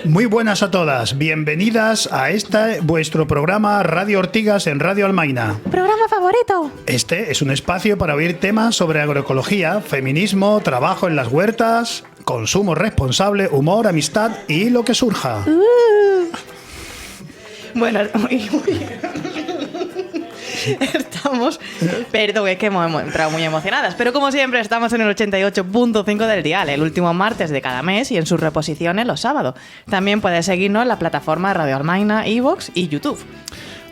Muy buenas a todas, bienvenidas a vuestro programa Radio Ortigas en Radio Almaina. ¡Programa favorito! Este es un espacio para oír temas sobre agroecología, feminismo, trabajo en las huertas, consumo responsable, humor, amistad y lo que surja. Bueno, estamos... Perdón, es que hemos entrado muy emocionadas. Pero como siempre, estamos en el 88.5 del dial, el último martes de cada mes y en sus reposiciones los sábados. También puedes seguirnos en la plataforma Radio Almaina, iVoox y YouTube.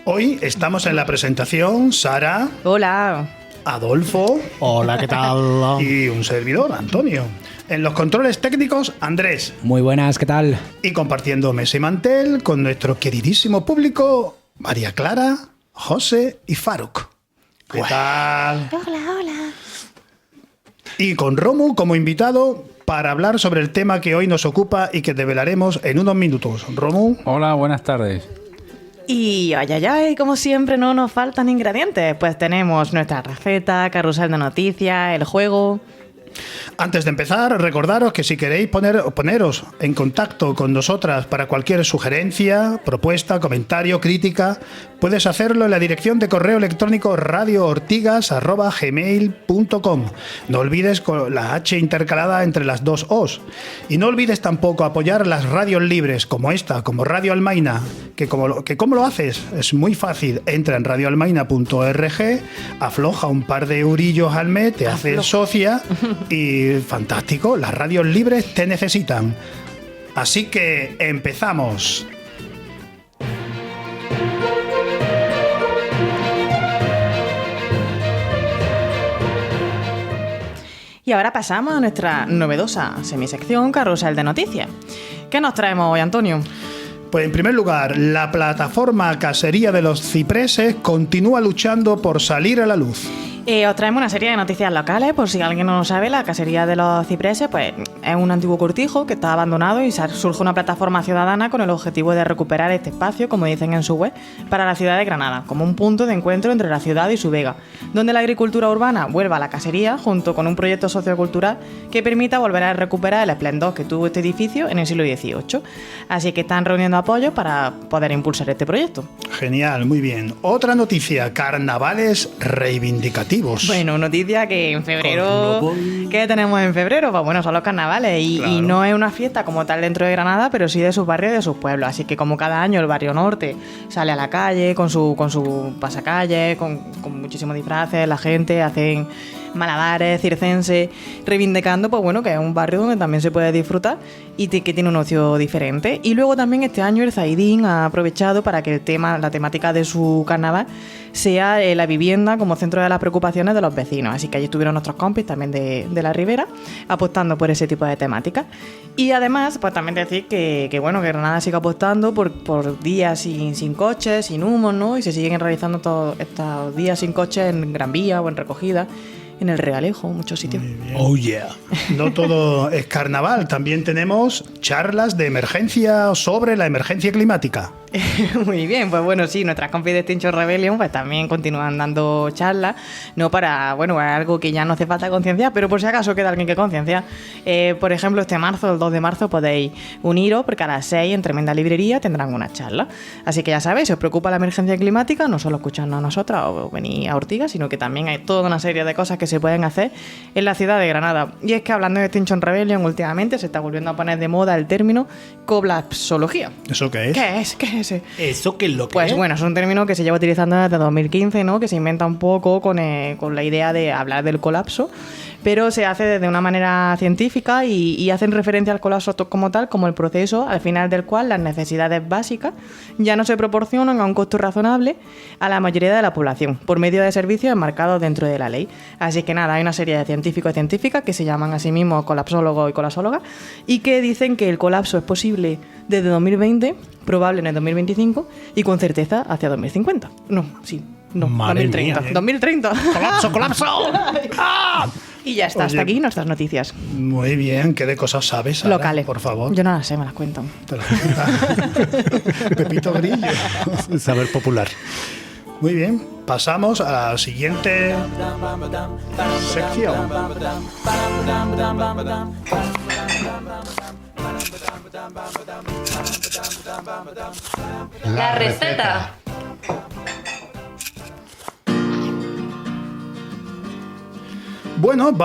Hoy estamos en la presentación Sara. Hola. Adolfo. Hola, ¿qué tal? Y un servidor, Antonio. En los controles técnicos, Andrés. Muy buenas, ¿qué tal? Y compartiendo mesa y mantel con nuestro queridísimo público, María Clara, José y Faruk. ¿Qué tal? Hola. Y con Romu como invitado para hablar sobre el tema que hoy nos ocupa y que develaremos en unos minutos. Romu. Hola, buenas tardes. Y ay, como siempre no nos faltan ingredientes. Pues tenemos nuestra receta, carrusel de noticias, el juego... Antes de empezar, recordaros que si queréis poneros en contacto con nosotras para cualquier sugerencia, propuesta, comentario, crítica, puedes hacerlo en la dirección de correo electrónico radioortigas@gmail.com. No olvides con la H intercalada entre las dos O's. Y no olvides tampoco apoyar las radios libres como esta, como Radio Almaina, ¿cómo lo haces? Es muy fácil. Entra en radioalmaina.org, afloja un par de eurillos al mes, te haces socia y fantástico, las radios libres te necesitan. Así que empezamos. Y ahora pasamos a nuestra novedosa semisección Carrusel de Noticias. ¿Qué nos traemos hoy, Antonio? Pues en primer lugar, la plataforma Casería de los Cipreses continúa luchando por salir a la luz. Os traemos una serie de noticias locales, por si alguien no lo sabe. La Casería de los Cipreses pues, es un antiguo cortijo que está abandonado y surge una plataforma ciudadana con el objetivo de recuperar este espacio, como dicen en su web, para la ciudad de Granada, como un punto de encuentro entre la ciudad y su vega, donde la agricultura urbana vuelva a la casería junto con un proyecto sociocultural que permita volver a recuperar el esplendor que tuvo este edificio en el siglo XVIII. Así que están reuniendo apoyo para poder impulsar este proyecto. Genial, muy bien. Otra noticia, carnavales reivindicativos. Bueno, noticia que en febrero... ¿Qué tenemos en febrero? Pues bueno, son los carnavales y no es una fiesta como tal dentro de Granada, pero sí de sus barrios y de sus pueblos. Así que como cada año el barrio norte sale a la calle con su pasacalle, con muchísimos disfraces, la gente hacen malabares, circenses, reivindicando, pues bueno, que es un barrio donde también se puede disfrutar y que tiene un ocio diferente. Y luego también este año el Zaidín ha aprovechado para que la temática de su carnaval sea la vivienda como centro de las preocupaciones de los vecinos. Así que allí estuvieron nuestros compis también de la Ribera apostando por ese tipo de temática. Y además, pues también decir que bueno, que Granada sigue apostando por días sin coches, sin humos, ¿no? Y se siguen realizando todos estos días sin coches en Gran Vía o en Recogida, en el Realejo, muchos sitios. Oh yeah. No todo es carnaval, también tenemos charlas de emergencia sobre la emergencia climática. Muy bien, pues bueno, sí, nuestras compis de Extinction Rebellion pues también continúan dando charlas, no para, bueno, algo que ya no hace falta concienciar, pero por si acaso queda alguien que concienciar. Por ejemplo, este marzo, el 2 de marzo, podéis uniros porque a las 6 en Tremenda Librería tendrán una charla. Así que ya sabéis, si os preocupa la emergencia climática, no solo escuchadnos a nosotras o venir a Ortigas, sino que también hay toda una serie de cosas que se pueden hacer en la ciudad de Granada. Y es que hablando de Extinction Rebellion, últimamente se está volviendo a poner de moda el término colapsología. ¿Eso qué es? ¿Qué es? ¿Qué es ese? ¿Eso qué es lo que Pues es? bueno, es un término que se lleva utilizando desde 2015, ¿no? Que se inventa un poco con la idea de hablar del colapso, pero se hace de una manera científica y hacen referencia al colapso como tal, como el proceso al final del cual las necesidades básicas ya no se proporcionan a un costo razonable a la mayoría de la población, por medio de servicios enmarcados dentro de la ley. Así que nada, hay una serie de científicos y científicas que se llaman a sí mismos colapsólogos y colapsólogas y que dicen que el colapso es posible desde 2020, probable en el 2025 y con certeza hacia 2050. No, sí. No, Madre 2030. mía, ¿eh? 2030. ¡Colapso, colapso! ¡Ah! Y ya está, Oye, hasta aquí nuestras noticias. Muy bien, ¿qué de cosas sabes, Sara? Locales. Por favor. Yo no las sé, me las cuentan. Te lo- Pepito Grillo. Saber popular. Muy bien, pasamos a la siguiente sección. La receta. Bueno,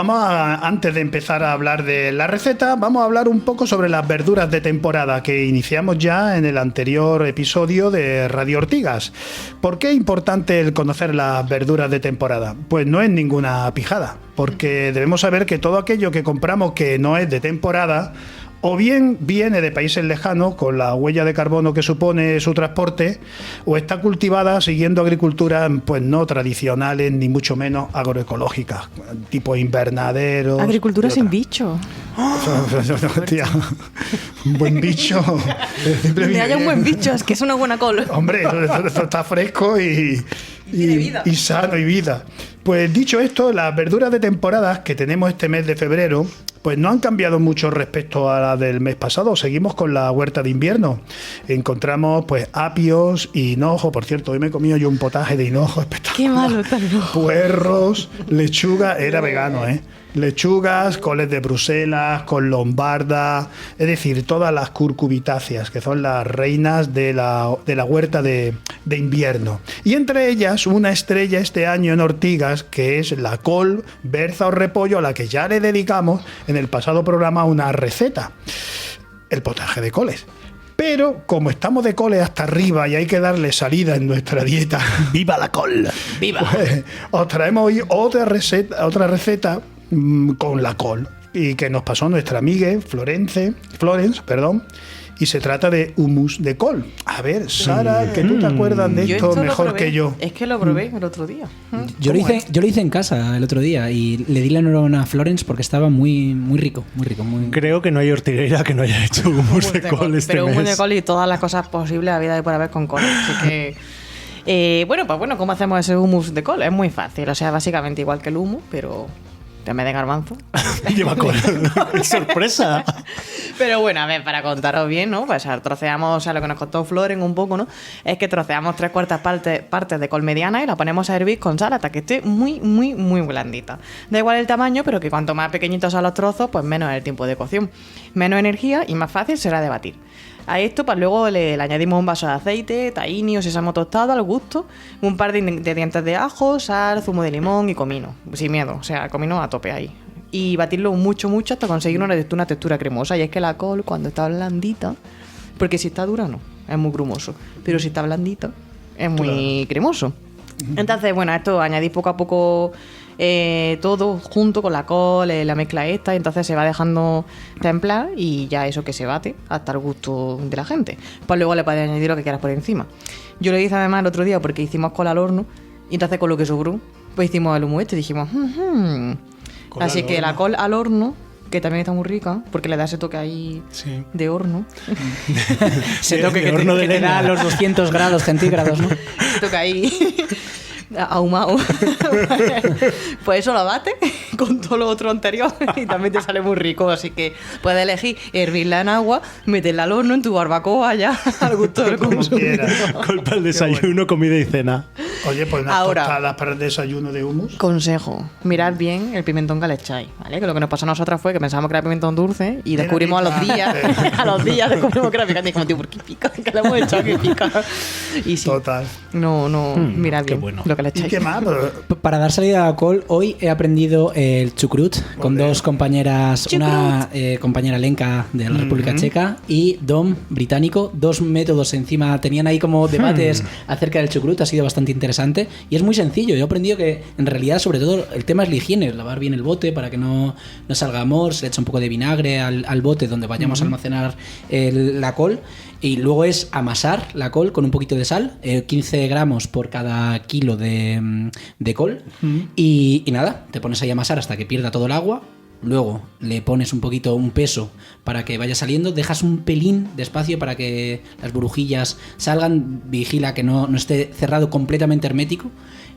antes de empezar a hablar de la receta, vamos a hablar un poco sobre las verduras de temporada que iniciamos ya en el anterior episodio de Radio Ortigas. ¿Por qué es importante el conocer las verduras de temporada? Pues no es ninguna pijada, porque debemos saber que todo aquello que compramos que no es de temporada o bien viene de países lejanos con la huella de carbono que supone su transporte, o está cultivada siguiendo agriculturas pues no tradicionales ni mucho menos agroecológicas, tipo invernaderos. Agricultura sin bicho. Tía, un buen bicho. Donde haya un buen bicho, es que es una buena col. Hombre, esto está fresco y sano y vida. Pues dicho esto, las verduras de temporada que tenemos este mes de febrero, pues no han cambiado mucho respecto a la del mes pasado. Seguimos con la huerta de invierno. Encontramos pues apios y hinojo. Por cierto, hoy me he comido yo un potaje de hinojo espectacular. Qué malo está el hinojo. Puerros, lechuga, era vegano, lechugas, coles de Bruselas, col lombarda, es decir, todas las curcubitáceas, que son las reinas de la huerta de invierno. Y entre ellas, una estrella este año en Ortigas, que es la col, berza o repollo, a la que ya le dedicamos en el pasado programa una receta, el potaje de coles. Pero como estamos de coles hasta arriba y hay que darle salida en nuestra dieta, ¡Viva la col! ¡Viva! Pues, os traemos hoy otra receta con la col, y que nos pasó nuestra amiga Florence, y se trata de hummus de col. A ver, Sara, que tú te acuerdas de esto mejor que yo. Es que lo probé el otro día. Yo lo hice en casa el otro día y le di la enhorabuena a Florence porque estaba muy rico, muy rico. Creo que no hay ortigueira que no haya hecho hummus de col este pero mes. hummus de col y todas las cosas posibles habida y por haber con col. Así que, bueno, ¿cómo hacemos ese hummus de col? Es muy fácil, o sea, básicamente igual que el hummus, pero en vez de garbanzo. Lleva col. ¡Sorpresa! Pero bueno, a ver, para contaros bien, ¿no? Pues troceamos, o sea, lo que nos contó Floren un poco, ¿no? Es que troceamos 3/4 partes de col mediana y la ponemos a hervir con sal hasta que esté muy blandita. Da igual el tamaño, pero que cuanto más pequeñitos son los trozos, pues menos el tiempo de cocción. Menos energía y más fácil será de batir. A esto, pues luego le añadimos un vaso de aceite, tahini o sésamo tostado al gusto, un par de dientes de ajo, sal, zumo de limón y comino. Sin miedo, o sea, comino a tope ahí. Y batirlo mucho hasta conseguir una textura cremosa. Y es que la col, cuando está blandita, porque si está dura no, es muy grumoso, pero si está blandita, es muy cremoso. Entonces, bueno, esto añadís poco a poco todo junto con la col, la mezcla esta, y entonces se va dejando templar y ya eso que se bate hasta el gusto de la gente. Pues luego le puedes añadir lo que quieras por encima. Yo lo hice además el otro día porque hicimos col al horno y entonces con lo que sobró, pues hicimos el hummus este y dijimos, así que la col al horno, que también está muy rica, porque le da ese toque ahí de horno. Ese toque que te da a los 200 grados centígrados, ¿no? Ese toque ahí ahumado. Pues eso lo bate con todo lo otro anterior y también te sale muy rico. Así que puedes elegir hervirla en agua, meterla al horno en tu barbacoa ya al gusto del consumidor. Col para el desayuno, comida y cena. Oye, pues unas tostadas para el desayuno de hummus. Consejo, mirad bien el pimentón que le echáis, ¿vale? Que lo que nos pasó a nosotras fue que pensábamos que era pimentón dulce y descubrimos a los días descubrimos que era picante y como, tío, ¿por qué pica? Que le hemos echado que pica. Y sí. Total. No, mirad bien bueno. lo que le ¿Y echáis. qué más? Para dar salida a la col, hoy he aprendido el chucrut con dos compañeras, una compañera lenca de la República Checa y Dom británico, dos métodos encima, tenían ahí como debates acerca del chucrut, ha sido bastante interesante y es muy sencillo. Yo he aprendido que en realidad sobre todo el tema es la higiene, lavar bien el bote para que no salga amor, se le echa un poco de vinagre al bote donde vayamos a almacenar la col. Y luego es amasar la col con un poquito de sal, 15 gramos por cada kilo de col. Y nada, te pones ahí a amasar hasta que pierda todo el agua. Luego le pones un peso para que vaya saliendo. Dejas un pelín de espacio para que las burbujillas salgan. Vigila que no esté cerrado completamente hermético.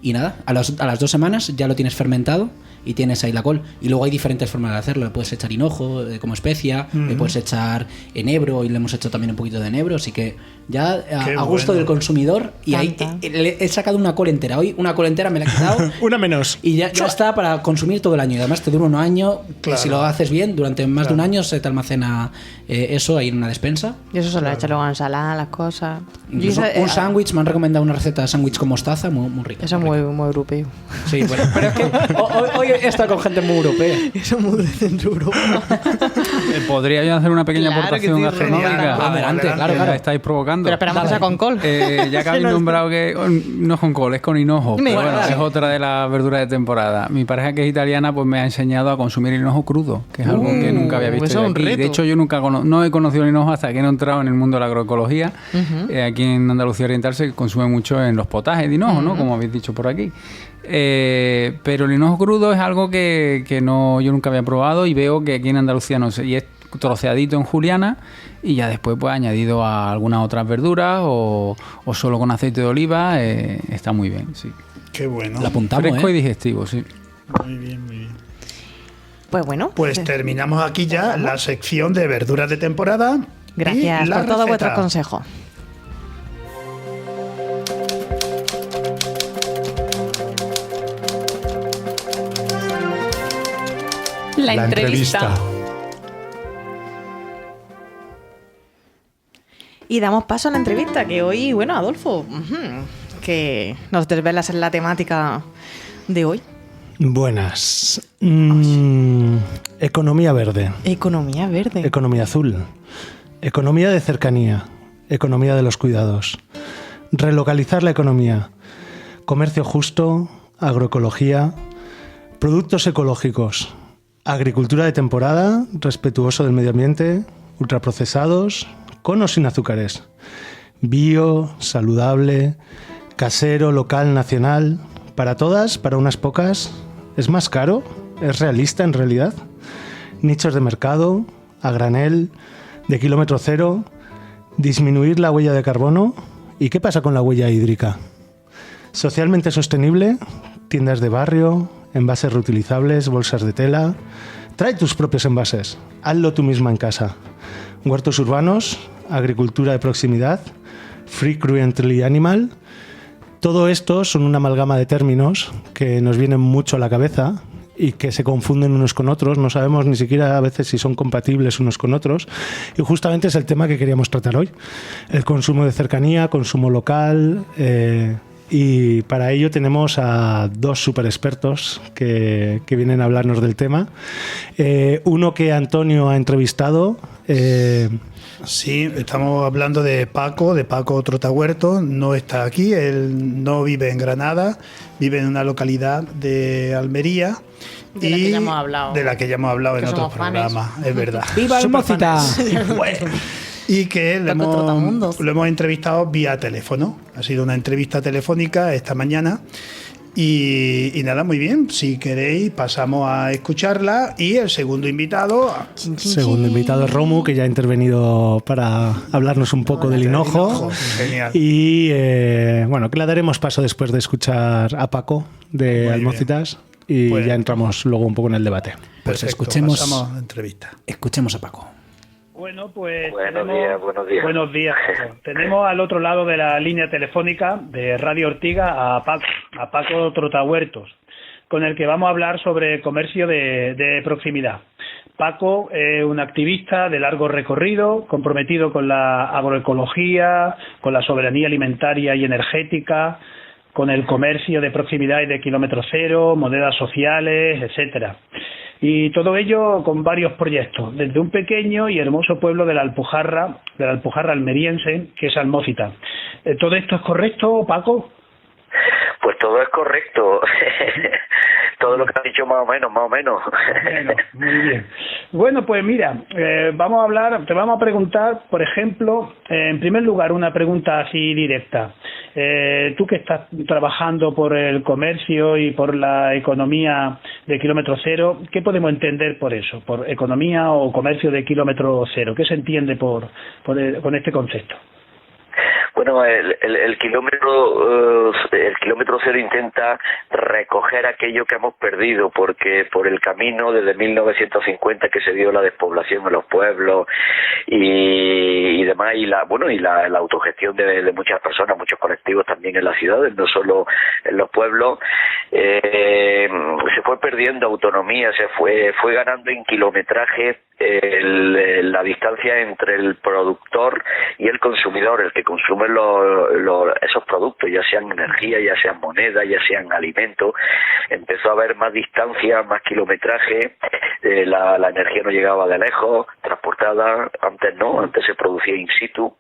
Y nada, a las 2 semanas ya lo tienes fermentado y tienes ahí la col. Y luego hay diferentes formas de hacerlo. Le puedes echar hinojo como especia, le puedes echar enebro, y le hemos hecho también un poquito de enebro. Así que ya a gusto del consumidor. Y ahí he sacado una col entera. Hoy una col entera me la he quitado. Una menos. Y ya está para consumir todo el año. Y además te dura un año. Claro. Si lo haces bien, durante más de un año se te almacena eso ahí en una despensa. Y eso se lo echa luego a ensalada, las cosas. Incluso un sándwich, me han recomendado una receta de sándwich con mostaza muy rica. Eso es muy europeo. Sí, bueno, pero es que hoy he estado con gente muy europea. Eso es muy de Centro Europa. ¿Podría yo hacer una pequeña Claro que aportación sí, gastronómica? genial. Adelante, claro. La estáis provocando. Pero esperamos que sea con col. Ya que habéis nombrado que no es con col, es con hinojo. Me Pero bueno, igual. es otra de las verduras de temporada. Mi pareja, que es italiana, pues me ha enseñado a consumir el hinojo crudo, que es algo que nunca había visto eso yo es un aquí. reto. De hecho, yo nunca no he conocido el hinojo hasta que no he entrado en el mundo de la agroecología. Aquí en Andalucía Oriental se consume mucho en los potajes de hinojo, ¿no? Como habéis dicho por aquí. Pero el hinojo crudo es algo que yo nunca había probado, y veo que aquí en Andalucía no sé, y es troceadito en juliana, y ya después pues añadido a algunas otras verduras o solo con aceite de oliva. Está muy bien, sí. Qué bueno. La apuntamos, Fresco y digestivo, sí. Muy bien, muy bien. Pues bueno. Pues terminamos aquí ya la sección de verduras de temporada. Gracias y la por todos receta. vuestros consejos. La entrevista. Y damos paso a la entrevista, que hoy, bueno, Adolfo, que nos desvelas en la temática de hoy. Buenas. Economía verde. Economía verde. Economía azul. Economía de cercanía. Economía de los cuidados. Relocalizar la economía. Comercio justo. Agroecología. Productos ecológicos. Agricultura de temporada. Respetuoso del medio ambiente. Ultraprocesados. Con o sin azúcares. Bio, saludable, casero, local, nacional. Para todas, para unas pocas. ¿Es más caro? ¿Es realista en realidad? Nichos de mercado, a granel, de kilómetro cero. Disminuir la huella de carbono. ¿Y qué pasa con la huella hídrica? Socialmente sostenible, tiendas de barrio, envases reutilizables, bolsas de tela. Trae tus propios envases. Hazlo tú misma en casa. Huertos urbanos, agricultura de proximidad, free cruelty animal. Todo esto son una amalgama de términos que nos vienen mucho a la cabeza y que se confunden unos con otros. No sabemos ni siquiera a veces si son compatibles unos con otros. Y justamente es el tema que queríamos tratar hoy. El consumo de cercanía, consumo local. Y para ello tenemos a dos super expertos que vienen a hablarnos del tema. Uno que Antonio ha entrevistado. Sí, estamos hablando de Paco Trotahuerto. No está aquí, él no vive en Granada, vive en una localidad de Almería. De la que ya hemos hablado. De la que ya hemos hablado en Que otros somos fanes. programas, es verdad. ¡Viva el Mocita! Y que lo Paco Trotamundos. hemos entrevistado vía teléfono. Ha sido una entrevista telefónica esta mañana. Y nada, muy bien. Si queréis, pasamos a escucharla. Y el segundo invitado. Segundo invitado es Romu, que ya ha intervenido para hablarnos un poco del hinojo. Genial. Y bueno, que le daremos paso después de escuchar a Paco de Muy Almocitas. Y Pues- ya entramos luego un poco en el debate. Perfecto, escuchemos- pasamos a la entrevista. Escuchemos a Paco. Bueno, pues Buenos días. Buenos días. Tenemos al otro lado de la línea telefónica de Radio Ortiga a Paco Trotahuertos, con el que vamos a hablar sobre comercio de proximidad. Paco es un activista de largo recorrido, comprometido con la agroecología, con la soberanía alimentaria y energética, con el comercio de proximidad y de kilómetro cero, monedas sociales, etcétera. Y todo ello con varios proyectos, desde un pequeño y hermoso pueblo de la Alpujarra almeriense, que es Almócita. ¿Todo esto es correcto, Paco? Pues todo es correcto. Todo lo que has dicho más o menos. Bueno, muy bien. Bueno, pues mira, te vamos a preguntar, por ejemplo, en primer lugar, una pregunta así directa. Tú que estás trabajando por el comercio y por la economía de kilómetro cero, ¿qué podemos entender por eso? Por economía o comercio de kilómetro cero. ¿Qué se entiende con este concepto? Bueno, Bueno, el kilómetro cero intenta recoger aquello que hemos perdido, porque por el camino desde 1950 que se dio la despoblación en los pueblos y demás, y la autogestión de muchas personas, muchos colectivos también en las ciudades, no solo en los pueblos, se fue perdiendo autonomía, se fue ganando en kilometraje la distancia entre el productor y el consumidor, el que consume esos productos, ya sean energía, ya sean moneda, ya sean alimentos. Empezó a haber más distancia, más kilometraje, la energía no llegaba de lejos, transportada, antes se producía in situ.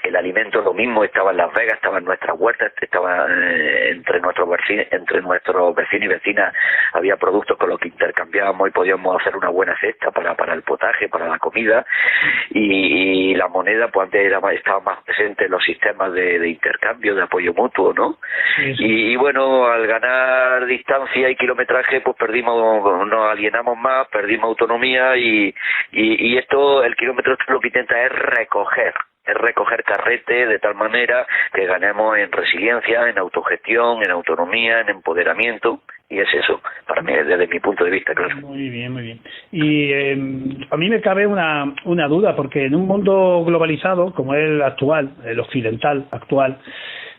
El alimento lo mismo, estaba en Las Vegas, estaba en nuestras huertas, estaba entre nuestros vecinos y vecinas, había productos con los que intercambiábamos y podíamos hacer una buena cesta para el potaje, para la comida, y la moneda pues antes estaba más presente en los sistemas de intercambio, de apoyo mutuo, ¿no? Sí. Y bueno, al ganar distancia y kilometraje pues nos alienamos más, perdimos autonomía y esto, el kilómetro lo que intenta es recoger carrete de tal manera que ganemos en resiliencia, en autogestión, en autonomía, en empoderamiento, y es eso, para mí, desde mi punto de vista, claro. Muy bien. Y a mí me cabe una duda, porque en un mundo globalizado como el actual, el occidental actual,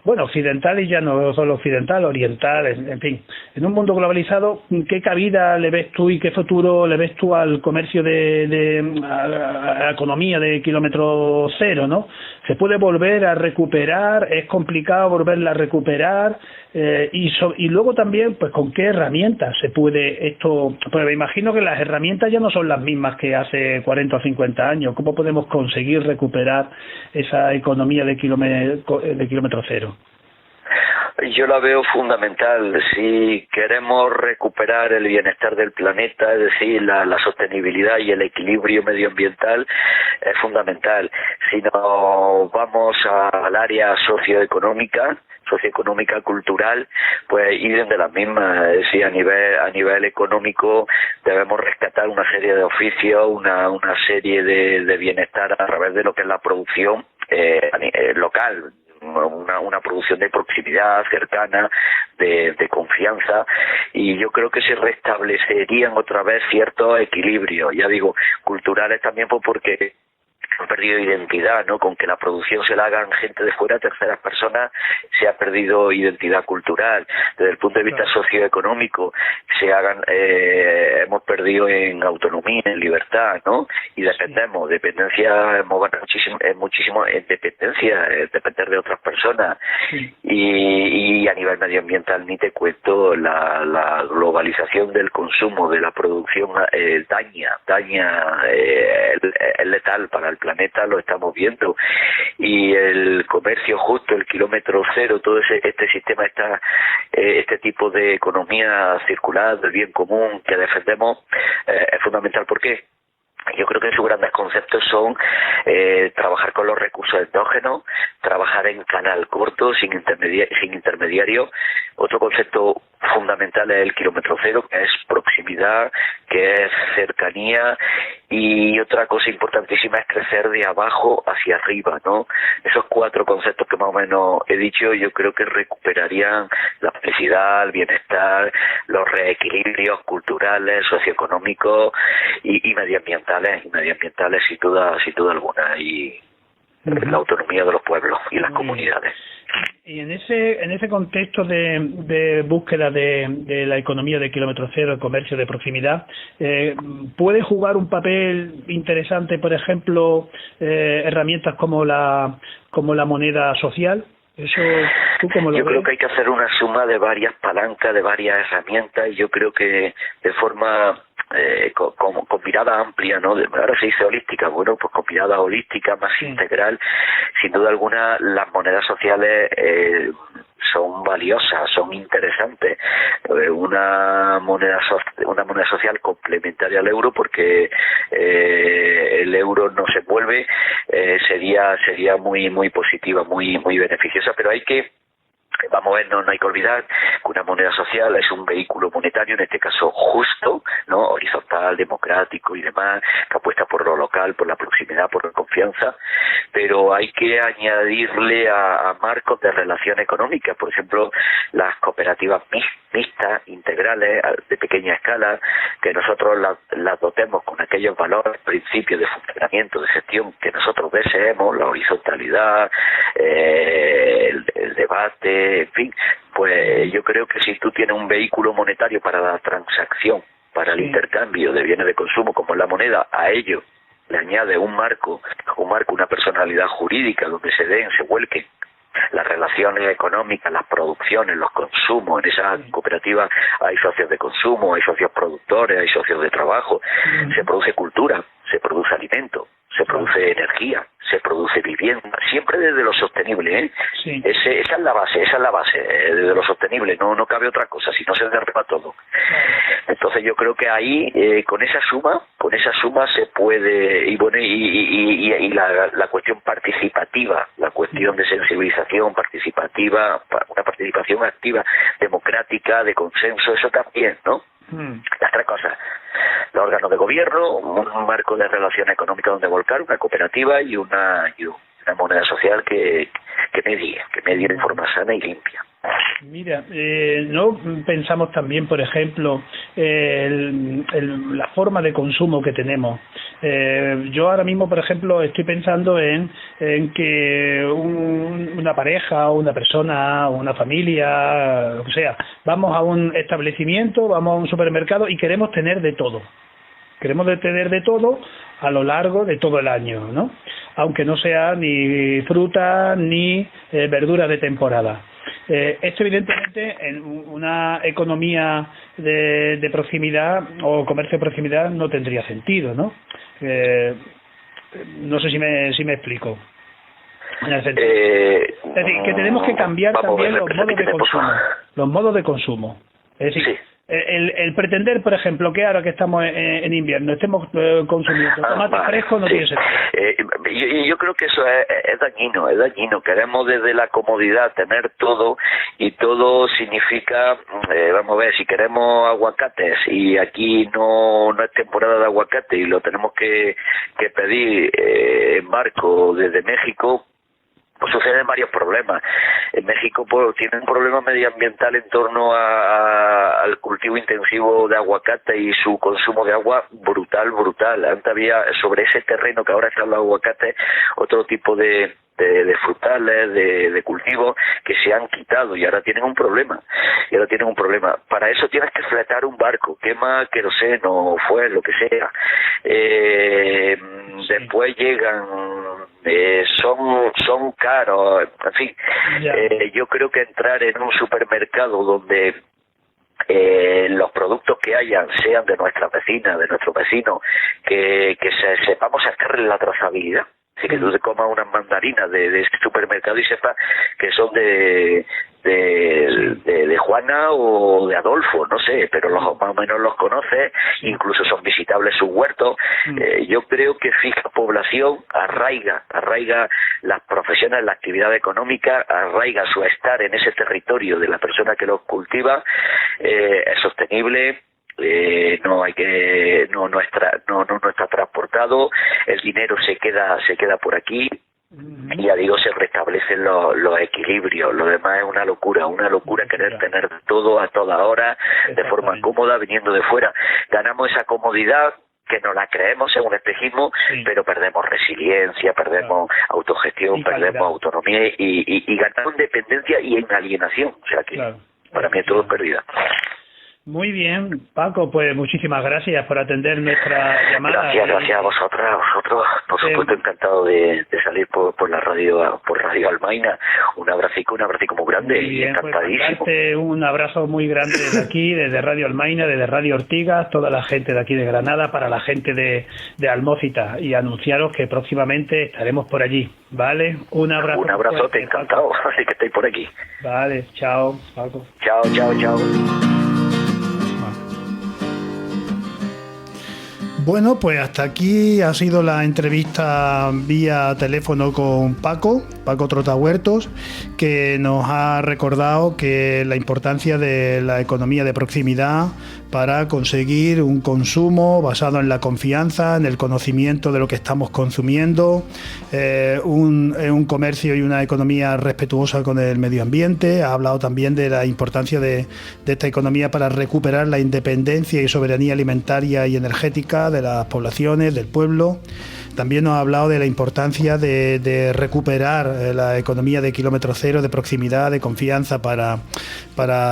bueno, occidental y ya no solo occidental, oriental, en fin. En un mundo globalizado, ¿qué cabida le ves tú y qué futuro le ves tú al comercio a la economía de kilómetro cero, ¿no? ¿Se puede volver a recuperar? ¿Es complicado volverla a recuperar? Y luego también, pues, ¿con qué herramientas se puede esto? Pues me imagino que las herramientas ya no son las mismas que hace 40 o 50 años. ¿Cómo podemos conseguir recuperar esa economía de kilómetro cero? Yo la veo fundamental. Si queremos recuperar el bienestar del planeta, es decir, la sostenibilidad y el equilibrio medioambiental, es fundamental. Si nos vamos al área socioeconómica, cultural, pues ir de las mismas. Es decir, a nivel económico debemos rescatar una serie de oficios, una serie de bienestar a través de lo que es la producción local, una producción de proximidad, cercana, de confianza, y yo creo que se restablecerían otra vez ciertos equilibrios, ya digo, culturales también, pues porque han perdido identidad, ¿no? Con que la producción se la hagan gente de fuera, terceras personas, se ha perdido identidad cultural. Desde el punto de vista socioeconómico, hemos perdido en autonomía, en libertad, ¿no? Y dependencia, hemos ganado muchísimo en dependencia, depender de otras personas. Sí. Y a nivel medioambiental ni te cuento, la globalización del consumo, de la producción, daña, es letal para el planeta, lo estamos viendo, y el comercio justo, el kilómetro cero, todo este sistema, este tipo de economía circular del bien común que defendemos, es fundamental. ¿Por qué? Yo creo que sus grandes conceptos son trabajar con los recursos endógenos, trabajar en canal corto, sin intermediario. Otro concepto fundamental es el kilómetro cero, que es proximidad, que es cercanía, y otra cosa importantísima es crecer de abajo hacia arriba, ¿no? Esos 4 conceptos que más o menos he dicho, yo creo que recuperarían la felicidad, el bienestar, los reequilibrios culturales, socioeconómicos y medioambientales, sin duda alguna, y la autonomía de los pueblos y las comunidades. Y en ese contexto de búsqueda de la economía de kilómetro cero, el comercio de proximidad, ¿puede jugar un papel interesante, por ejemplo, herramientas como la moneda social? Eso, ¿tú cómo lo ves? Yo creo que hay que hacer una suma de varias palancas, de varias herramientas, y yo creo que de forma con mirada amplia, ¿no? Ahora se dice holística, bueno, pues con mirada holística, más integral, sin duda alguna, las monedas sociales son valiosas, son interesantes. Una moneda social complementaria al euro, porque el euro no se envuelve, sería muy positiva, muy beneficiosa, pero hay que, vamos a ver, no hay que olvidar, que una moneda social es un vehículo monetario, en este caso justo, ¿no? Horizontal, democrático y demás, que apuesta por lo local, por la proximidad, por la confianza, pero hay que añadirle a marcos de relación económica, por ejemplo, las cooperativas mixtas, integrales, de pequeña escala, que nosotros las dotemos con aquellos valores, principios de funcionamiento, de gestión que nosotros deseemos, la horizontalidad, el debate, en fin, pues yo creo que si tú tienes un vehículo monetario para la transacción, para el intercambio de bienes de consumo como es la moneda, a ello le añade un marco, una personalidad jurídica donde se vuelquen las relaciones económicas, las producciones, los consumos. En esa cooperativa hay socios de consumo, hay socios productores, hay socios de trabajo, se produce cultura, se produce alimento, se produce energía, se produce vivienda, siempre desde lo sostenible, ¿eh? Sí. Esa es la base, desde lo sostenible, no cabe otra cosa, si no se derriba todo. Entonces yo creo que ahí, con esa suma se puede, y bueno, y la cuestión participativa, la cuestión de sensibilización participativa, una participación activa, democrática, de consenso, eso también, ¿no? Las tres cosas: los órganos de gobierno, un marco de relación económica donde volcar, una cooperativa y una moneda social que medie de forma sana y limpia. Mira, no pensamos también, por ejemplo, la forma de consumo que tenemos. Yo ahora mismo, por ejemplo, estoy pensando en que una pareja, una persona, una familia, o sea, vamos a un establecimiento, vamos a un supermercado y queremos tener de todo. Queremos tener de todo a lo largo de todo el año, ¿no? Aunque no sea ni fruta ni verduras de temporada. Esto evidentemente en una economía de proximidad o comercio de proximidad no tendría sentido, ¿no? No sé si me explico. En el sentido. Es decir, que tenemos que cambiar también los modos de consumo. Es decir, sí. El pretender, por ejemplo, que ahora que estamos en invierno estemos consumiendo tomate fresco no tiene sentido. Yo creo que eso es dañino. Queremos desde la comodidad tener todo, y todo significa, vamos a ver, si queremos aguacates y aquí no es temporada de aguacate y lo tenemos que pedir en barco desde México, pues suceden varios problemas. En México pues tiene un problema medioambiental en torno al cultivo intensivo de aguacate y su consumo de agua brutal. Antes había sobre ese terreno que ahora están los aguacates otro tipo de frutales, de cultivos que se han quitado y ahora tienen un problema. Para eso tienes que fletar un barco, quema queroseno, fuel, lo que sea. Después llegan, son caros, en fin. Yo creo que entrar en un supermercado donde los productos que hayan sean de nuestra vecina, de nuestro vecino, que sepamos sacarle la trazabilidad. Así que tú te comas unas mandarinas de ese supermercado y sepas que son de Juana o de Adolfo, no sé, pero más o menos los conoces, incluso son visitables sus huertos. Yo creo que fija población, arraiga las profesiones, la actividad económica, arraiga su estar en ese territorio de la persona que los cultiva, es sostenible. No está transportado, el dinero se queda por aquí y ya digo, se restablecen los equilibrios. Lo demás es una locura querer tener todo a toda hora de forma cómoda viniendo de fuera. Ganamos esa comodidad que nos la creemos en un espejismo, pero perdemos resiliencia, perdemos autogestión, perdemos autonomía y ganamos dependencia y en alienación. O sea que para mí todo es pérdida. Muy bien, Paco, pues muchísimas gracias por atender nuestra llamada. Gracias a vosotros, por supuesto, encantado de salir por la radio, por Radio Almaina. Un abracico muy grande y encantadísimo. Pues, un abrazo muy grande desde aquí, desde Radio Almaina, desde Radio Ortigas, toda la gente de aquí de Granada, para la gente de Almócita, y anunciaros que próximamente estaremos por allí, ¿vale? Un abrazo. Un abrazote, encantado, así que estáis por aquí. Vale, chao, Paco. Chao. Bueno, pues hasta aquí ha sido la entrevista vía teléfono con Paco Trotahuertos, que nos ha recordado que la importancia de la economía de proximidad para conseguir un consumo basado en la confianza, en el conocimiento de lo que estamos consumiendo, un comercio y una economía respetuosa con el medio ambiente. Ha hablado también de la importancia de esta economía para recuperar la independencia y soberanía alimentaria y energética de las poblaciones, del pueblo. También nos ha hablado de la importancia de recuperar la economía de kilómetro cero, de proximidad, de confianza para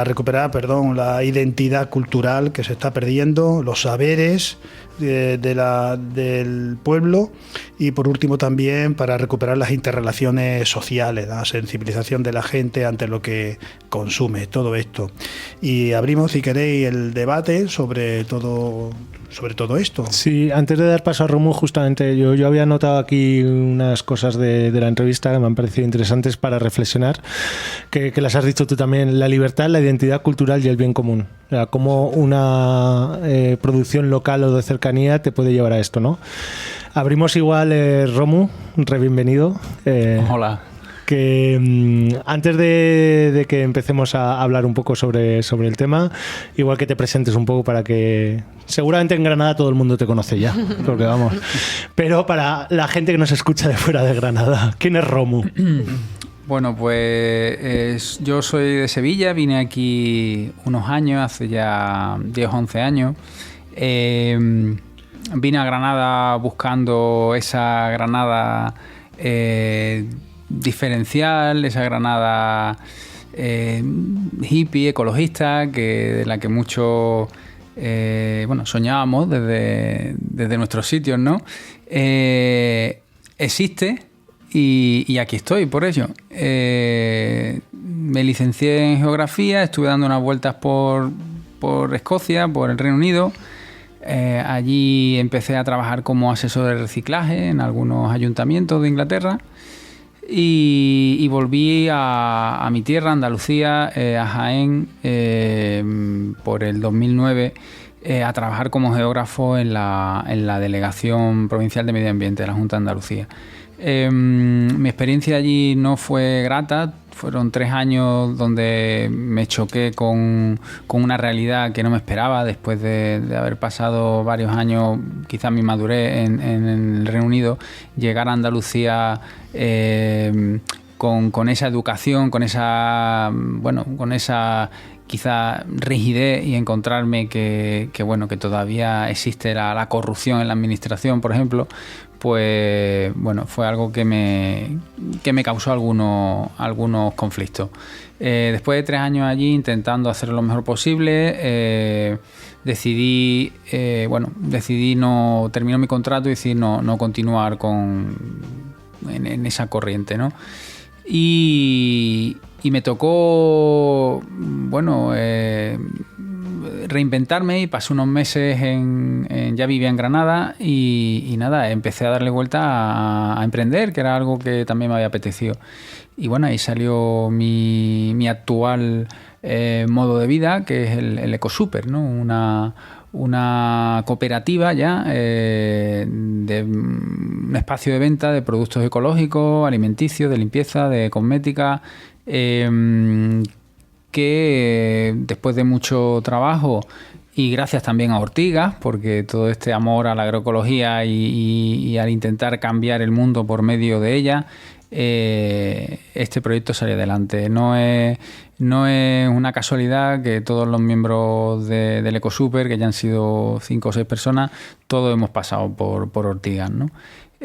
recuperar, la identidad cultural que se está perdiendo, los saberes del pueblo, y por último también para recuperar las interrelaciones sociales, la sensibilización de la gente ante lo que consume, todo esto. Y abrimos, si queréis, el debate sobre todo esto. Sí, antes de dar paso a Romu, justamente yo había notado aquí unas cosas de la entrevista que me han parecido interesantes para reflexionar, que las has dicho tú también: la libertad, la identidad cultural y el bien común. O sea, cómo una producción local o de cercanía te puede llevar a esto, ¿no? Abrimos igual, Romu, bienvenido. Hola. Que antes de que empecemos a hablar un poco sobre el tema, igual que te presentes un poco, para que seguramente en Granada todo el mundo te conoce ya, porque vamos, pero para la gente que nos escucha de fuera de Granada, ¿quién es Romu? Bueno, pues yo soy de Sevilla, vine aquí unos años, hace ya 10 o 11 años. Vine a Granada buscando esa Granada diferencial, esa Granada hippie, ecologista, de la que muchos soñábamos desde nuestros sitios, ¿no? Existe y aquí estoy por ello. Me licencié en geografía, estuve dando unas vueltas por Escocia, por el Reino Unido. Allí empecé a trabajar como asesor de reciclaje en algunos ayuntamientos de Inglaterra. Y volví a mi tierra, Andalucía, a Jaén, por el 2009, a trabajar como geógrafo en la Delegación Provincial de Medio Ambiente de la Junta de Andalucía. Mi experiencia allí no fue grata. Fueron 3 años donde me choqué con una realidad que no me esperaba, después de haber pasado varios años, quizás mi madurez en el Reino Unido. Llegar a Andalucía con esa educación, con esa quizá rigidez, y encontrarme que todavía existe la corrupción en la administración, por ejemplo, pues fue algo que me causó algunos conflictos. Después de 3 años allí intentando hacer lo mejor posible, decidí terminó mi contrato y decidí no continuar en esa corriente, ¿no? Y me tocó reinventarme, y pasé unos meses ya vivía en Granada y nada, empecé a darle vuelta a emprender, que era algo que también me había apetecido. Y ahí salió mi actual modo de vida, que es el Ecosuper, ¿no? Una cooperativa ya, de un espacio de venta de productos ecológicos, alimenticios, de limpieza, de cosmética, que después de mucho trabajo, y gracias también a Ortigas, porque todo este amor a la agroecología y al intentar cambiar el mundo por medio de ella, este proyecto salió adelante. No es una casualidad que todos los miembros del Ecosuper, que ya han sido 5 o 6 personas, todos hemos pasado por Ortigas, ¿no?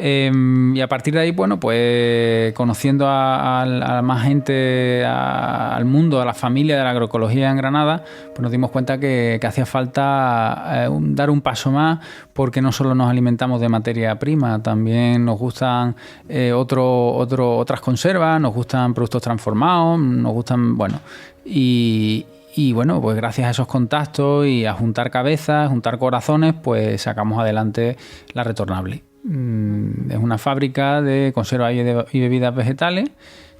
Y a partir de ahí, pues conociendo a más gente, al mundo, a la familia de la agroecología en Granada, pues nos dimos cuenta que hacía falta dar un paso más, porque no solo nos alimentamos de materia prima, también nos gustan otras conservas, nos gustan productos transformados, nos gustan, pues gracias a esos contactos y a juntar cabezas, juntar corazones, pues sacamos adelante La Retornable. Es una fábrica de conservas y bebidas vegetales,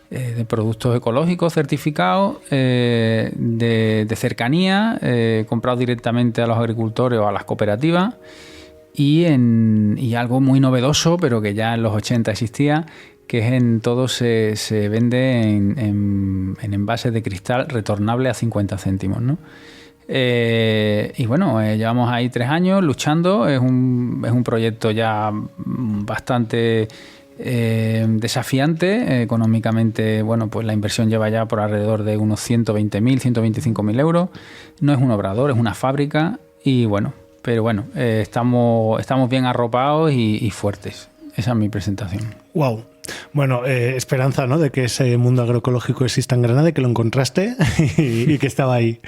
de productos ecológicos certificados, de cercanía, comprados directamente a los agricultores o a las cooperativas, y algo muy novedoso, pero que ya en los 80 existía, que es en todo se vende en envases de cristal retornable a 50 céntimos, ¿no? Y bueno, llevamos ahí 3 años luchando. Es un proyecto ya bastante desafiante económicamente. Bueno, pues la inversión lleva ya por alrededor de unos 120.000, 125.000 euros. No es un obrador, es una fábrica. Y bueno, pero bueno, estamos bien arropados y fuertes. Esa es mi presentación. Wow. Bueno, esperanza, ¿no?, de que ese mundo agroecológico exista en Granada, que lo encontraste y que estaba ahí.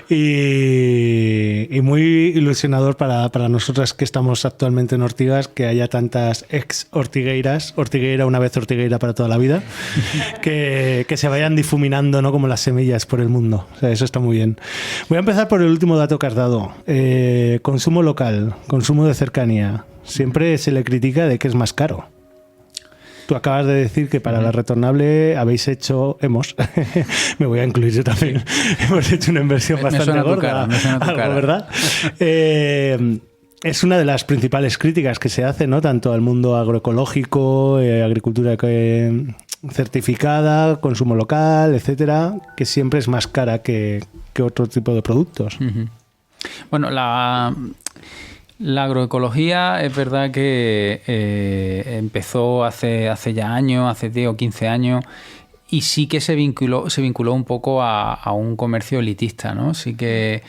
Y muy ilusionador para nosotras que estamos actualmente en Ortigas, que haya tantas ex-ortigueiras, ortigueira una vez, ortigueira para toda la vida, que se vayan difuminando, ¿no?, como las semillas por el mundo. O sea, eso está muy bien. Voy a empezar por el último dato que has dado. Consumo local, consumo de cercanía. Siempre se le critica de que es más caro. Tú acabas de decir que para la retornable me voy a incluir yo también, hemos hecho una inversión bastante gorda, algo, ¿verdad? Es una de las principales críticas que se hace, ¿no?, tanto al mundo agroecológico, agricultura certificada, consumo local, etcétera, que siempre es más cara que otro tipo de productos. Uh-huh. Bueno, la agroecología es verdad que empezó hace ya años, hace 10 o 15 años, y sí que se vinculó un poco a un comercio elitista, ¿no? Sí que,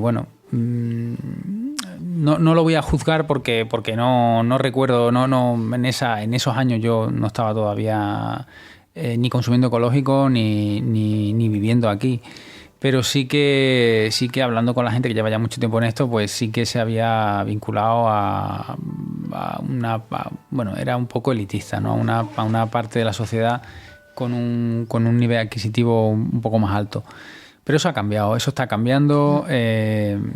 bueno, no lo voy a juzgar porque no recuerdo, en esos años yo no estaba todavía ni consumiendo ecológico ni viviendo aquí. Pero sí que hablando con la gente que lleva ya mucho tiempo en esto, pues sí que se había vinculado a bueno, era un poco elitista, ¿no? A una parte de la sociedad con un nivel adquisitivo un poco más alto. Pero eso ha cambiado, eso está cambiando. En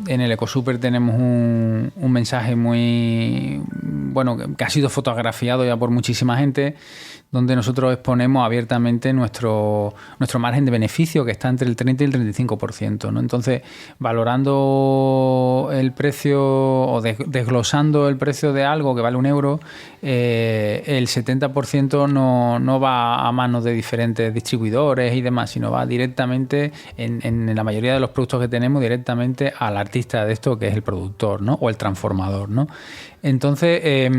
el Ecosuper tenemos un mensaje muy bueno, que ha sido fotografiado ya por muchísima gente, donde nosotros exponemos abiertamente nuestro margen de beneficio, que está entre el 30 y el 35%, ¿no? Entonces, valorando el precio o desglosando el precio de algo que vale 1 euro, el 70% no va a manos de diferentes distribuidores y demás, sino va directamente, en la mayoría de los productos que tenemos, directamente al artista de esto, que es el productor, ¿no?, o el transformador, ¿no? Entonces,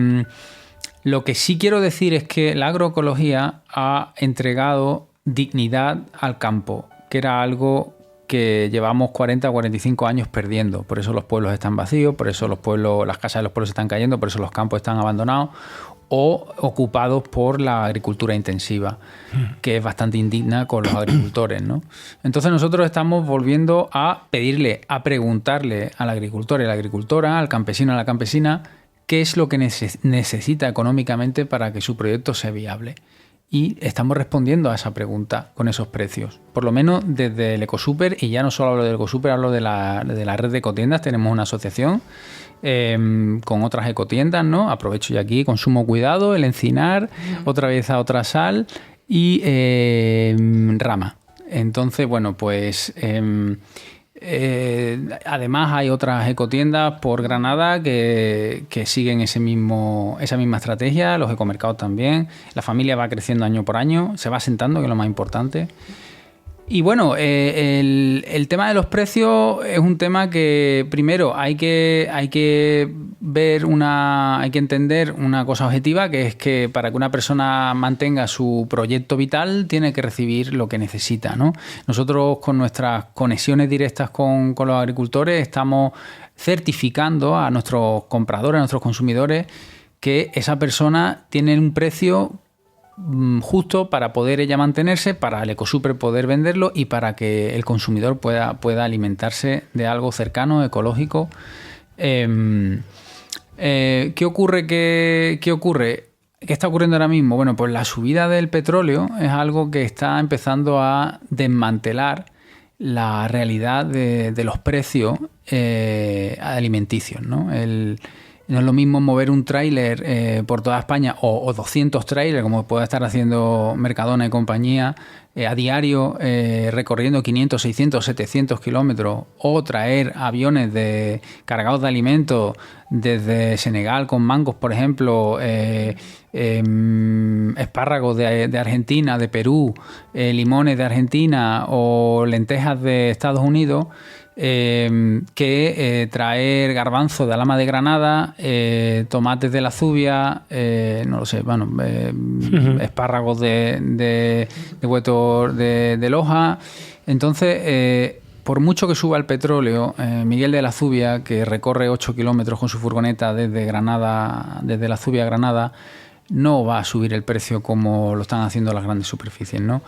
lo que sí quiero decir es que la agroecología ha entregado dignidad al campo, que era algo que llevamos 40 o 45 años perdiendo. Por eso los pueblos están vacíos, por eso las casas de los pueblos están cayendo, por eso los campos están abandonados o ocupados por la agricultura intensiva, que es bastante indigna con los agricultores, ¿no? Entonces nosotros estamos volviendo a preguntarle al agricultor y a la agricultora, al campesino y a la campesina, qué es lo que necesita económicamente para que su proyecto sea viable. Y estamos respondiendo a esa pregunta con esos precios. Por lo menos desde el Ecosuper, y ya no solo hablo del Ecosuper, hablo de la red de ecotiendas. Tenemos una asociación con otras ecotiendas, ¿no? Aprovecho ya aquí, Consumo Cuidado, El Encinar, otra vez a Otra Sal y Rama. Entonces, bueno, pues además hay otras ecotiendas por Granada que siguen esa misma estrategia, los ecomercados también. La familia va creciendo año por año, se va asentando, que es lo más importante. Y bueno, el tema de los precios es un tema que primero hay que entender una cosa objetiva, que es que para que una persona mantenga su proyecto vital tiene que recibir lo que necesita, ¿no? Nosotros, con nuestras conexiones directas con los agricultores, estamos certificando a nuestros compradores, a nuestros consumidores, que esa persona tiene un precio justo para poder ella mantenerse, para el Ecosuper poder venderlo y para que el consumidor pueda alimentarse de algo cercano, ecológico. ¿Qué ocurre? ¿Qué está ocurriendo ahora mismo? Bueno, pues la subida del petróleo es algo que está empezando a desmantelar la realidad de los precios alimenticios, ¿no? No es lo mismo mover un tráiler por toda España o 200 tráilers, como puede estar haciendo Mercadona y compañía, a diario, recorriendo 500, 600, 700 kilómetros, o traer aviones cargados de alimentos desde Senegal con mangos, por ejemplo, espárragos de Argentina, de Perú, limones de Argentina o lentejas de Estados Unidos, que traer garbanzo de Alhama de Granada, tomates de la Zubia, no lo sé, bueno, espárragos de Huetor de Loja. Entonces, por mucho que suba el petróleo, Miguel de la Zubia, que recorre 8 kilómetros con su furgoneta desde la Zubia a Granada, no va a subir el precio como lo están haciendo las grandes superficies, ¿no?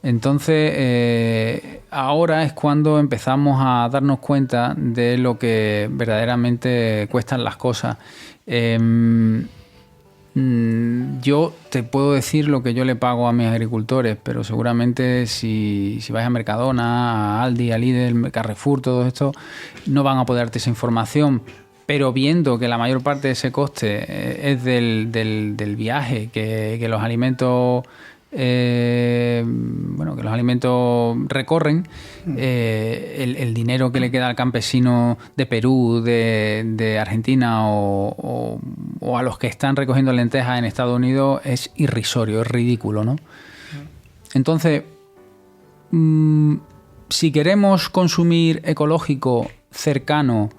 Entonces, ahora es cuando empezamos a darnos cuenta de lo que verdaderamente cuestan las cosas. Yo te puedo decir lo que yo le pago a mis agricultores, pero seguramente si vais a Mercadona, a Aldi, a Lidl, Carrefour, todo esto, no van a poder darte esa información. Pero viendo que la mayor parte de ese coste es del viaje, que los alimentos que los alimentos recorren, el dinero que le queda al campesino de Perú, de Argentina o a los que están recogiendo lentejas en Estados Unidos es irrisorio, es ridículo, ¿no? Entonces, si queremos consumir ecológico, cercano,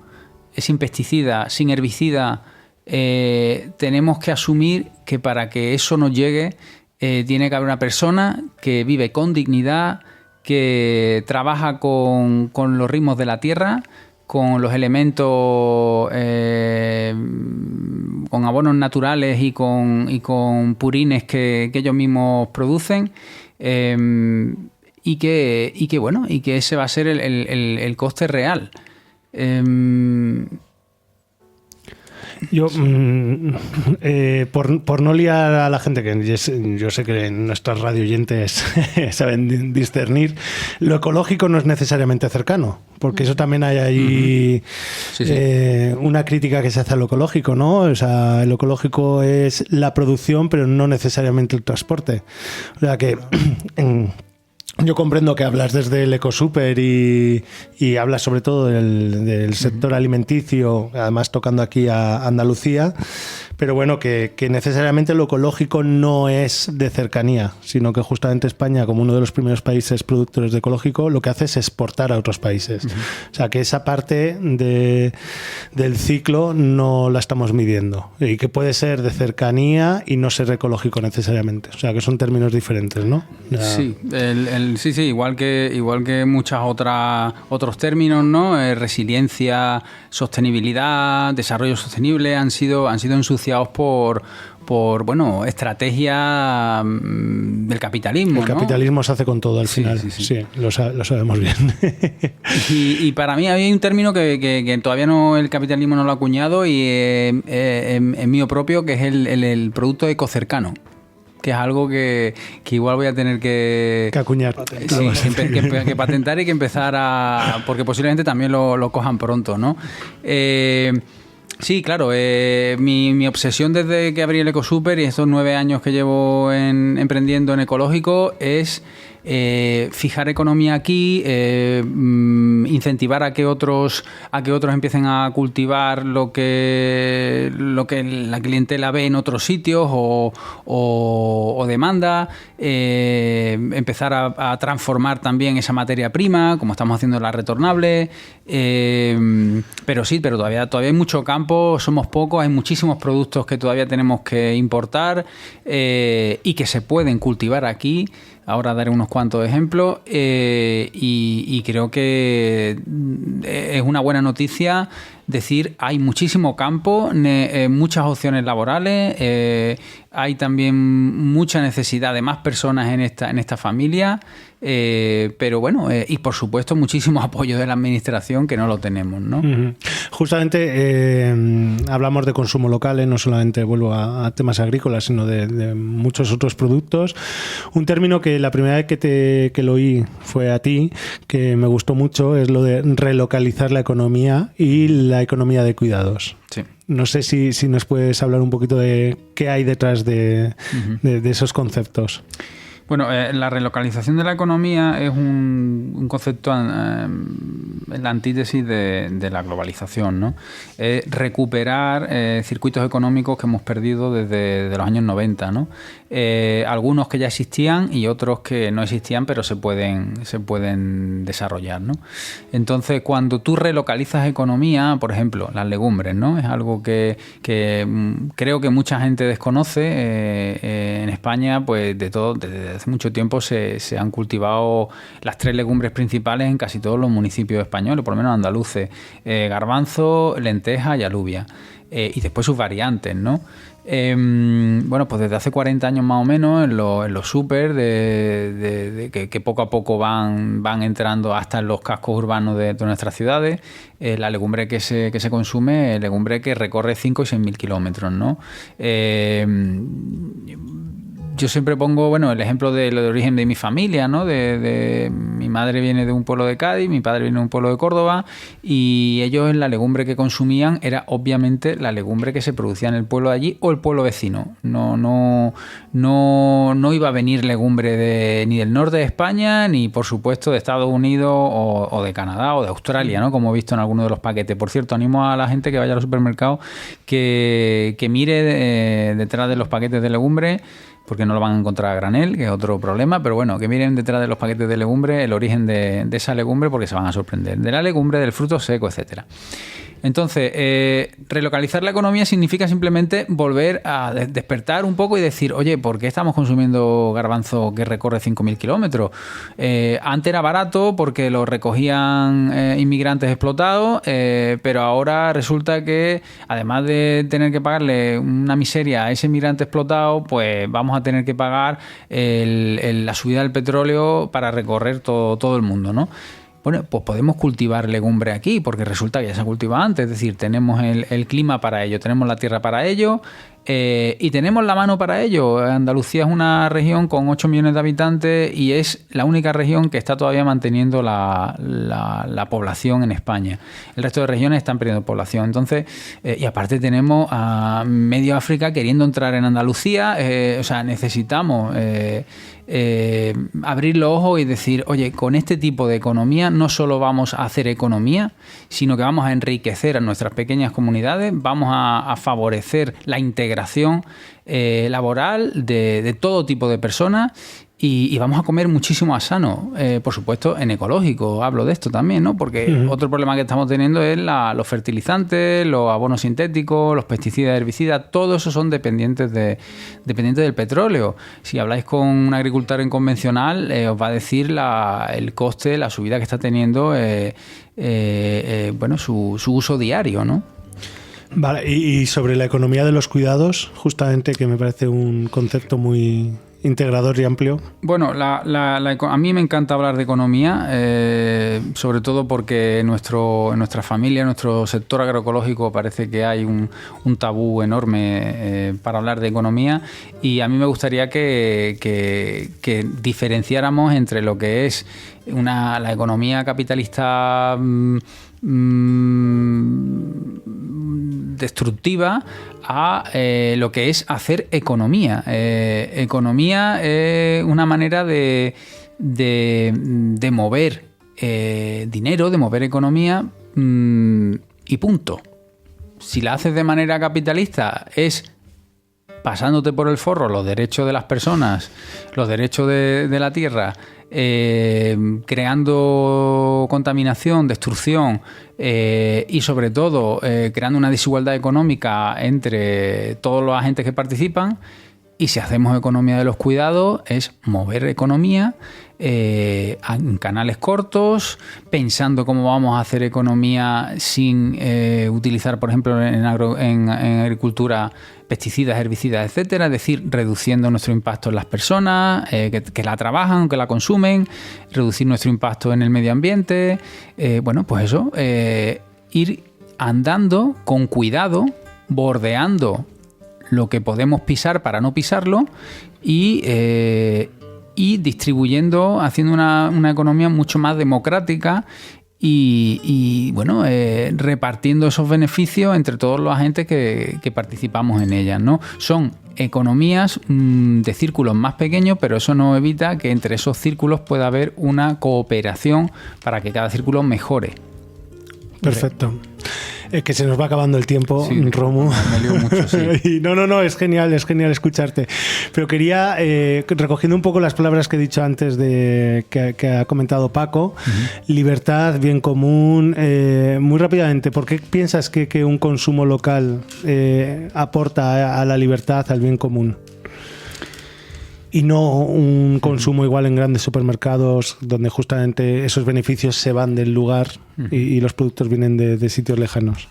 sin pesticida, sin herbicida, tenemos que asumir que para que eso nos llegue tiene que haber una persona que vive con dignidad, que trabaja con los ritmos de la tierra, con los elementos, con abonos naturales y con purines que ellos mismos producen, y que ese va a ser el coste real. Yo, por no liar a la gente, que yo sé que nuestros radioyentes saben discernir, lo ecológico no es necesariamente cercano, porque eso también hay ahí una crítica que se hace a lo ecológico, ¿no? O sea, lo ecológico es la producción, pero no necesariamente el transporte. O sea que... Yo comprendo que hablas desde el Ecosuper y hablas sobre todo del sector alimenticio, además tocando aquí a Andalucía, pero bueno, que necesariamente lo ecológico no es de cercanía, sino que justamente España, como uno de los primeros países productores de ecológico, lo que hace es exportar a otros países. O sea, que esa parte del ciclo no la estamos midiendo, y que puede ser de cercanía y no ser ecológico necesariamente. O sea, que son términos diferentes, ¿no? Sí, sí, igual que muchos otros términos, ¿no? Resiliencia, sostenibilidad, desarrollo sostenible han sido ensuciados por estrategia del capitalismo. El capitalismo se hace con todo al final. Sí, lo sabemos bien. Y para mí hay un término que todavía el capitalismo no lo ha acuñado, y es mío propio, que es el producto ecocercano, que es algo que igual voy a tener que acuñar, que patentar y que empezar porque posiblemente también lo cojan pronto, ¿no? Sí, claro, mi obsesión desde que abrí el Ecosuper y estos 9 años que llevo emprendiendo en ecológico es fijar economía aquí, incentivar a que otros empiecen a cultivar lo que la clientela ve en otros sitios o demanda, empezar a transformar también esa materia prima, como estamos haciendo la retornable, pero todavía hay mucho campo, somos pocos, hay muchísimos productos que todavía tenemos que importar y que se pueden cultivar aquí. Ahora daré unos cuantos ejemplos, y creo que es una buena noticia decir hay muchísimo campo, muchas opciones laborales, hay también mucha necesidad de más personas en esta familia, Pero bueno, y por supuesto muchísimo apoyo de la administración que no lo tenemos, ¿no? Justamente hablamos de consumo local, no solamente vuelvo a temas agrícolas, sino de muchos otros productos. Un término que la primera vez que lo oí fue a ti, que me gustó mucho, es lo de relocalizar la economía y la economía de cuidados. Sí. No sé si nos puedes hablar un poquito de qué hay detrás de esos conceptos. Bueno, la relocalización de la economía es un concepto en la antítesis de la globalización, ¿no? Recuperar circuitos económicos que hemos perdido desde los años 90, ¿no? Algunos que ya existían y otros que no existían, pero se pueden desarrollar, ¿no? Entonces, cuando tú relocalizas economía, por ejemplo, las legumbres, ¿no? Es algo que creo que mucha gente desconoce. En España, pues desde hace mucho tiempo se han cultivado las 3 legumbres principales en casi todos los municipios españoles, por lo menos andaluces: garbanzo, lenteja y alubia. Y después sus variantes, ¿no? Bueno, pues desde hace 40 años más o menos en los súper que poco a poco van entrando hasta en los cascos urbanos de nuestras ciudades, la legumbre que se consume es legumbre que recorre 5 y 6.000 kilómetros, ¿no? Yo siempre pongo, bueno, el ejemplo de lo de origen de mi familia, ¿no? Mi madre viene de un pueblo de Cádiz, mi padre viene de un pueblo de Córdoba, y ellos en la legumbre que consumían era obviamente la legumbre que se producía en el pueblo de allí o el pueblo vecino. No iba a venir legumbre ni del norte de España, ni por supuesto de Estados Unidos o de Canadá o de Australia, ¿no? Como he visto en algunos de los paquetes. Por cierto, animo a la gente que vaya a los supermercados que mire detrás de los paquetes de legumbre, porque no lo van a encontrar a granel, que es otro problema, pero bueno, que miren detrás de los paquetes de legumbre el origen de esa legumbre, porque se van a sorprender. De la legumbre, del fruto seco, etcétera. Entonces, relocalizar la economía significa simplemente volver a despertar un poco y decir, oye, ¿por qué estamos consumiendo garbanzo que recorre 5.000 kilómetros? Antes era barato porque lo recogían inmigrantes explotados, pero ahora resulta que, además de tener que pagarle una miseria a ese inmigrante explotado, pues vamos a tener que pagar la subida del petróleo para recorrer todo el mundo, ¿no? Bueno, pues podemos cultivar legumbre aquí, porque resulta que ya se ha cultivado antes, es decir, tenemos el clima para ello, tenemos la tierra para ello, y tenemos la mano para ello. Andalucía es una región con 8 millones de habitantes y es la única región que está todavía manteniendo la población en España. El resto de regiones están perdiendo población. Entonces, y aparte tenemos a medio África queriendo entrar en Andalucía. O sea, necesitamos abrir los ojos y decir, oye, con este tipo de economía no solo vamos a hacer economía, sino que vamos a enriquecer a nuestras pequeñas comunidades, vamos a favorecer la integración laboral de todo tipo de personas y vamos a comer muchísimo más sano, por supuesto en ecológico, hablo de esto también, ¿no? Porque otro problema que estamos teniendo es los fertilizantes, los abonos sintéticos, los pesticidas, herbicidas, todo eso son dependientes del petróleo. Si habláis con un agricultor en convencional, os va a decir el coste, la subida que está teniendo bueno, su uso diario, ¿no? Vale, y sobre la economía de los cuidados, justamente, que me parece un concepto muy integrador y amplio. Bueno, a mí me encanta hablar de economía, sobre todo porque en nuestra familia, en nuestro sector agroecológico, parece que hay un tabú enorme para hablar de economía, y a mí me gustaría que diferenciáramos entre lo que es la economía capitalista destructiva a lo que es hacer economía. Economía es una manera de mover dinero, de mover economía, y punto. Si la haces de manera capitalista es pasándote por el forro los derechos de las personas, los derechos de la tierra, creando contaminación, destrucción, y sobre todo creando una desigualdad económica entre todos los agentes que participan, Y si hacemos economía de los cuidados, es mover economía en canales cortos, pensando cómo vamos a hacer economía sin utilizar, por ejemplo, en agricultura, pesticidas, herbicidas, etcétera, es decir, reduciendo nuestro impacto en las personas que la trabajan, que la consumen, reducir nuestro impacto en el medio ambiente, pues eso, ir andando con cuidado, bordeando lo que podemos pisar para no pisarlo y distribuyendo, haciendo una economía mucho más democrática y repartiendo esos beneficios entre todos los agentes que participamos en ellas, ¿no? Son economías de círculos más pequeños, pero eso no evita que entre esos círculos pueda haber una cooperación para que cada círculo mejore. Perfecto. Es que se nos va acabando el tiempo, sí, Romu. Me lío mucho, sí. Y no, es genial escucharte. Pero quería, recogiendo un poco las palabras que he dicho antes que ha comentado Paco, libertad, bien común, muy rápidamente, ¿por qué piensas que un consumo local aporta a la libertad, al bien común? Y no un consumo igual en grandes supermercados donde justamente esos beneficios se van del lugar y los productos vienen de sitios lejanos.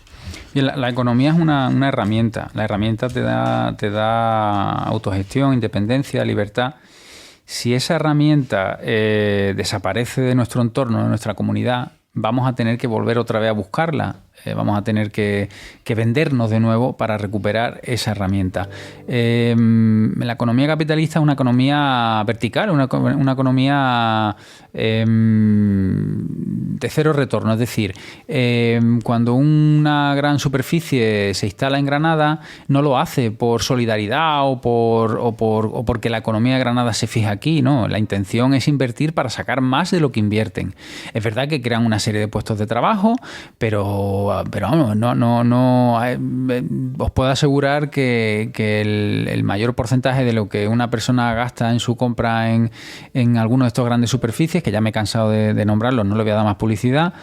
Y la economía es una herramienta. La herramienta te da autogestión, independencia, libertad. Si esa herramienta desaparece de nuestro entorno, de nuestra comunidad, vamos a tener que volver otra vez a buscarla. Vamos a tener que vendernos de nuevo para recuperar esa herramienta. La economía capitalista es una economía vertical, una economía de cero retorno. Es decir, cuando una gran superficie se instala en Granada, no lo hace por solidaridad o porque la economía de Granada se fija aquí. No, la intención es invertir para sacar más de lo que invierten. Es verdad que crean una serie de puestos de trabajo, pero vamos, no os puedo asegurar que el mayor porcentaje de lo que una persona gasta en su compra en alguno de estos grandes superficies, que ya me he cansado de nombrarlos, no le voy a dar más publicidad,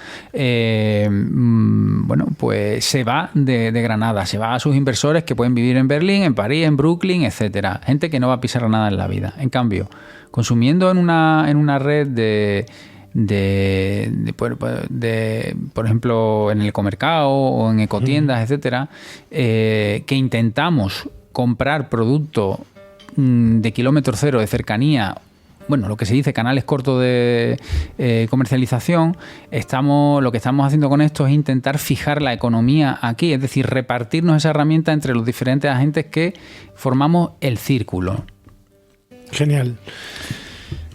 pues se va de Granada, se va a sus inversores que pueden vivir en Berlín, en París, en Brooklyn, etcétera. Gente que no va a pisar nada en la vida. En cambio, consumiendo en una red por ejemplo, en el Comercao o en ecotiendas, etcétera, que intentamos comprar producto de kilómetro cero, de cercanía, lo que se dice canales cortos de comercialización, lo que estamos haciendo con esto es intentar fijar la economía aquí, es decir, repartirnos esa herramienta entre los diferentes agentes que formamos el círculo. Genial.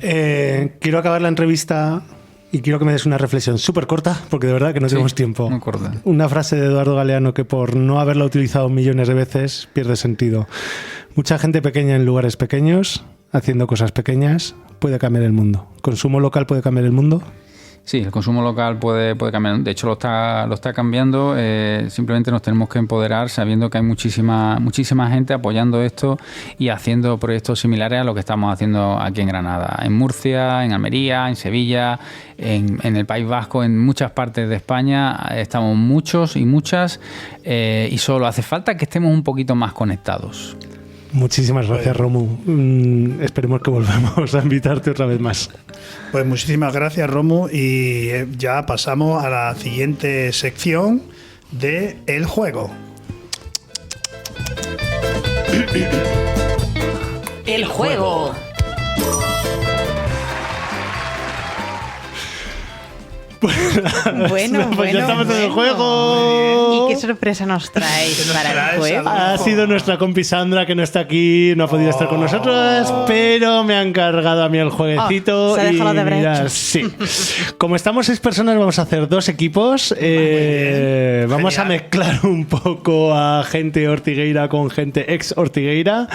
Quiero acabar la entrevista y quiero que me des una reflexión súper corta, porque de verdad que no tenemos tiempo. Muy corta. Una frase de Eduardo Galeano que por no haberla utilizado millones de veces pierde sentido. Mucha gente pequeña en lugares pequeños, haciendo cosas pequeñas, puede cambiar el mundo. ¿Consumo local puede cambiar el mundo? Sí, el consumo local puede cambiar. De hecho, lo está cambiando. Simplemente nos tenemos que empoderar sabiendo que hay muchísima gente apoyando esto y haciendo proyectos similares a lo que estamos haciendo aquí en Granada. En Murcia, en Almería, en Sevilla, en el País Vasco, en muchas partes de España. Estamos muchos y muchas y solo hace falta que estemos un poquito más conectados. Muchísimas gracias, Romu. Esperemos que volvamos a invitarte otra vez más. Pues muchísimas gracias, Romu, y ya pasamos a la siguiente sección de El Juego. El Juego. Bueno, ya estamos en el juego. ¿Y qué sorpresa nos traéis para el juego? Ha sido nuestra compi Sandra, que no está aquí, no ha podido estar con nosotros, pero me ha encargado a mí el jueguecito. Se ha dejado de haber hecho. Sí. Como estamos 6 personas, vamos a hacer 2 equipos. Vamos a mezclar un poco a gente ortigueira con gente ex ortigueira.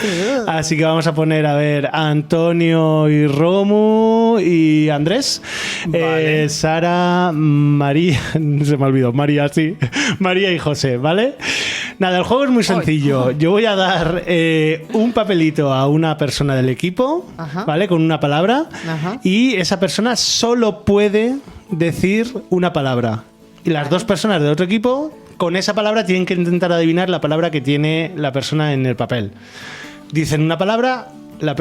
Así que vamos a poner a Antonio y Romu y Andrés. Vale. Sara, María, se me olvidó, María y José, ¿vale? Nada, el juego es muy sencillo. Yo voy a dar un papelito a una persona del equipo, ¿vale? Con una palabra. Y esa persona solo puede decir una palabra. Y las 2 personas del otro equipo, con esa palabra, tienen que intentar adivinar la palabra que tiene la persona en el papel. Dicen una palabra,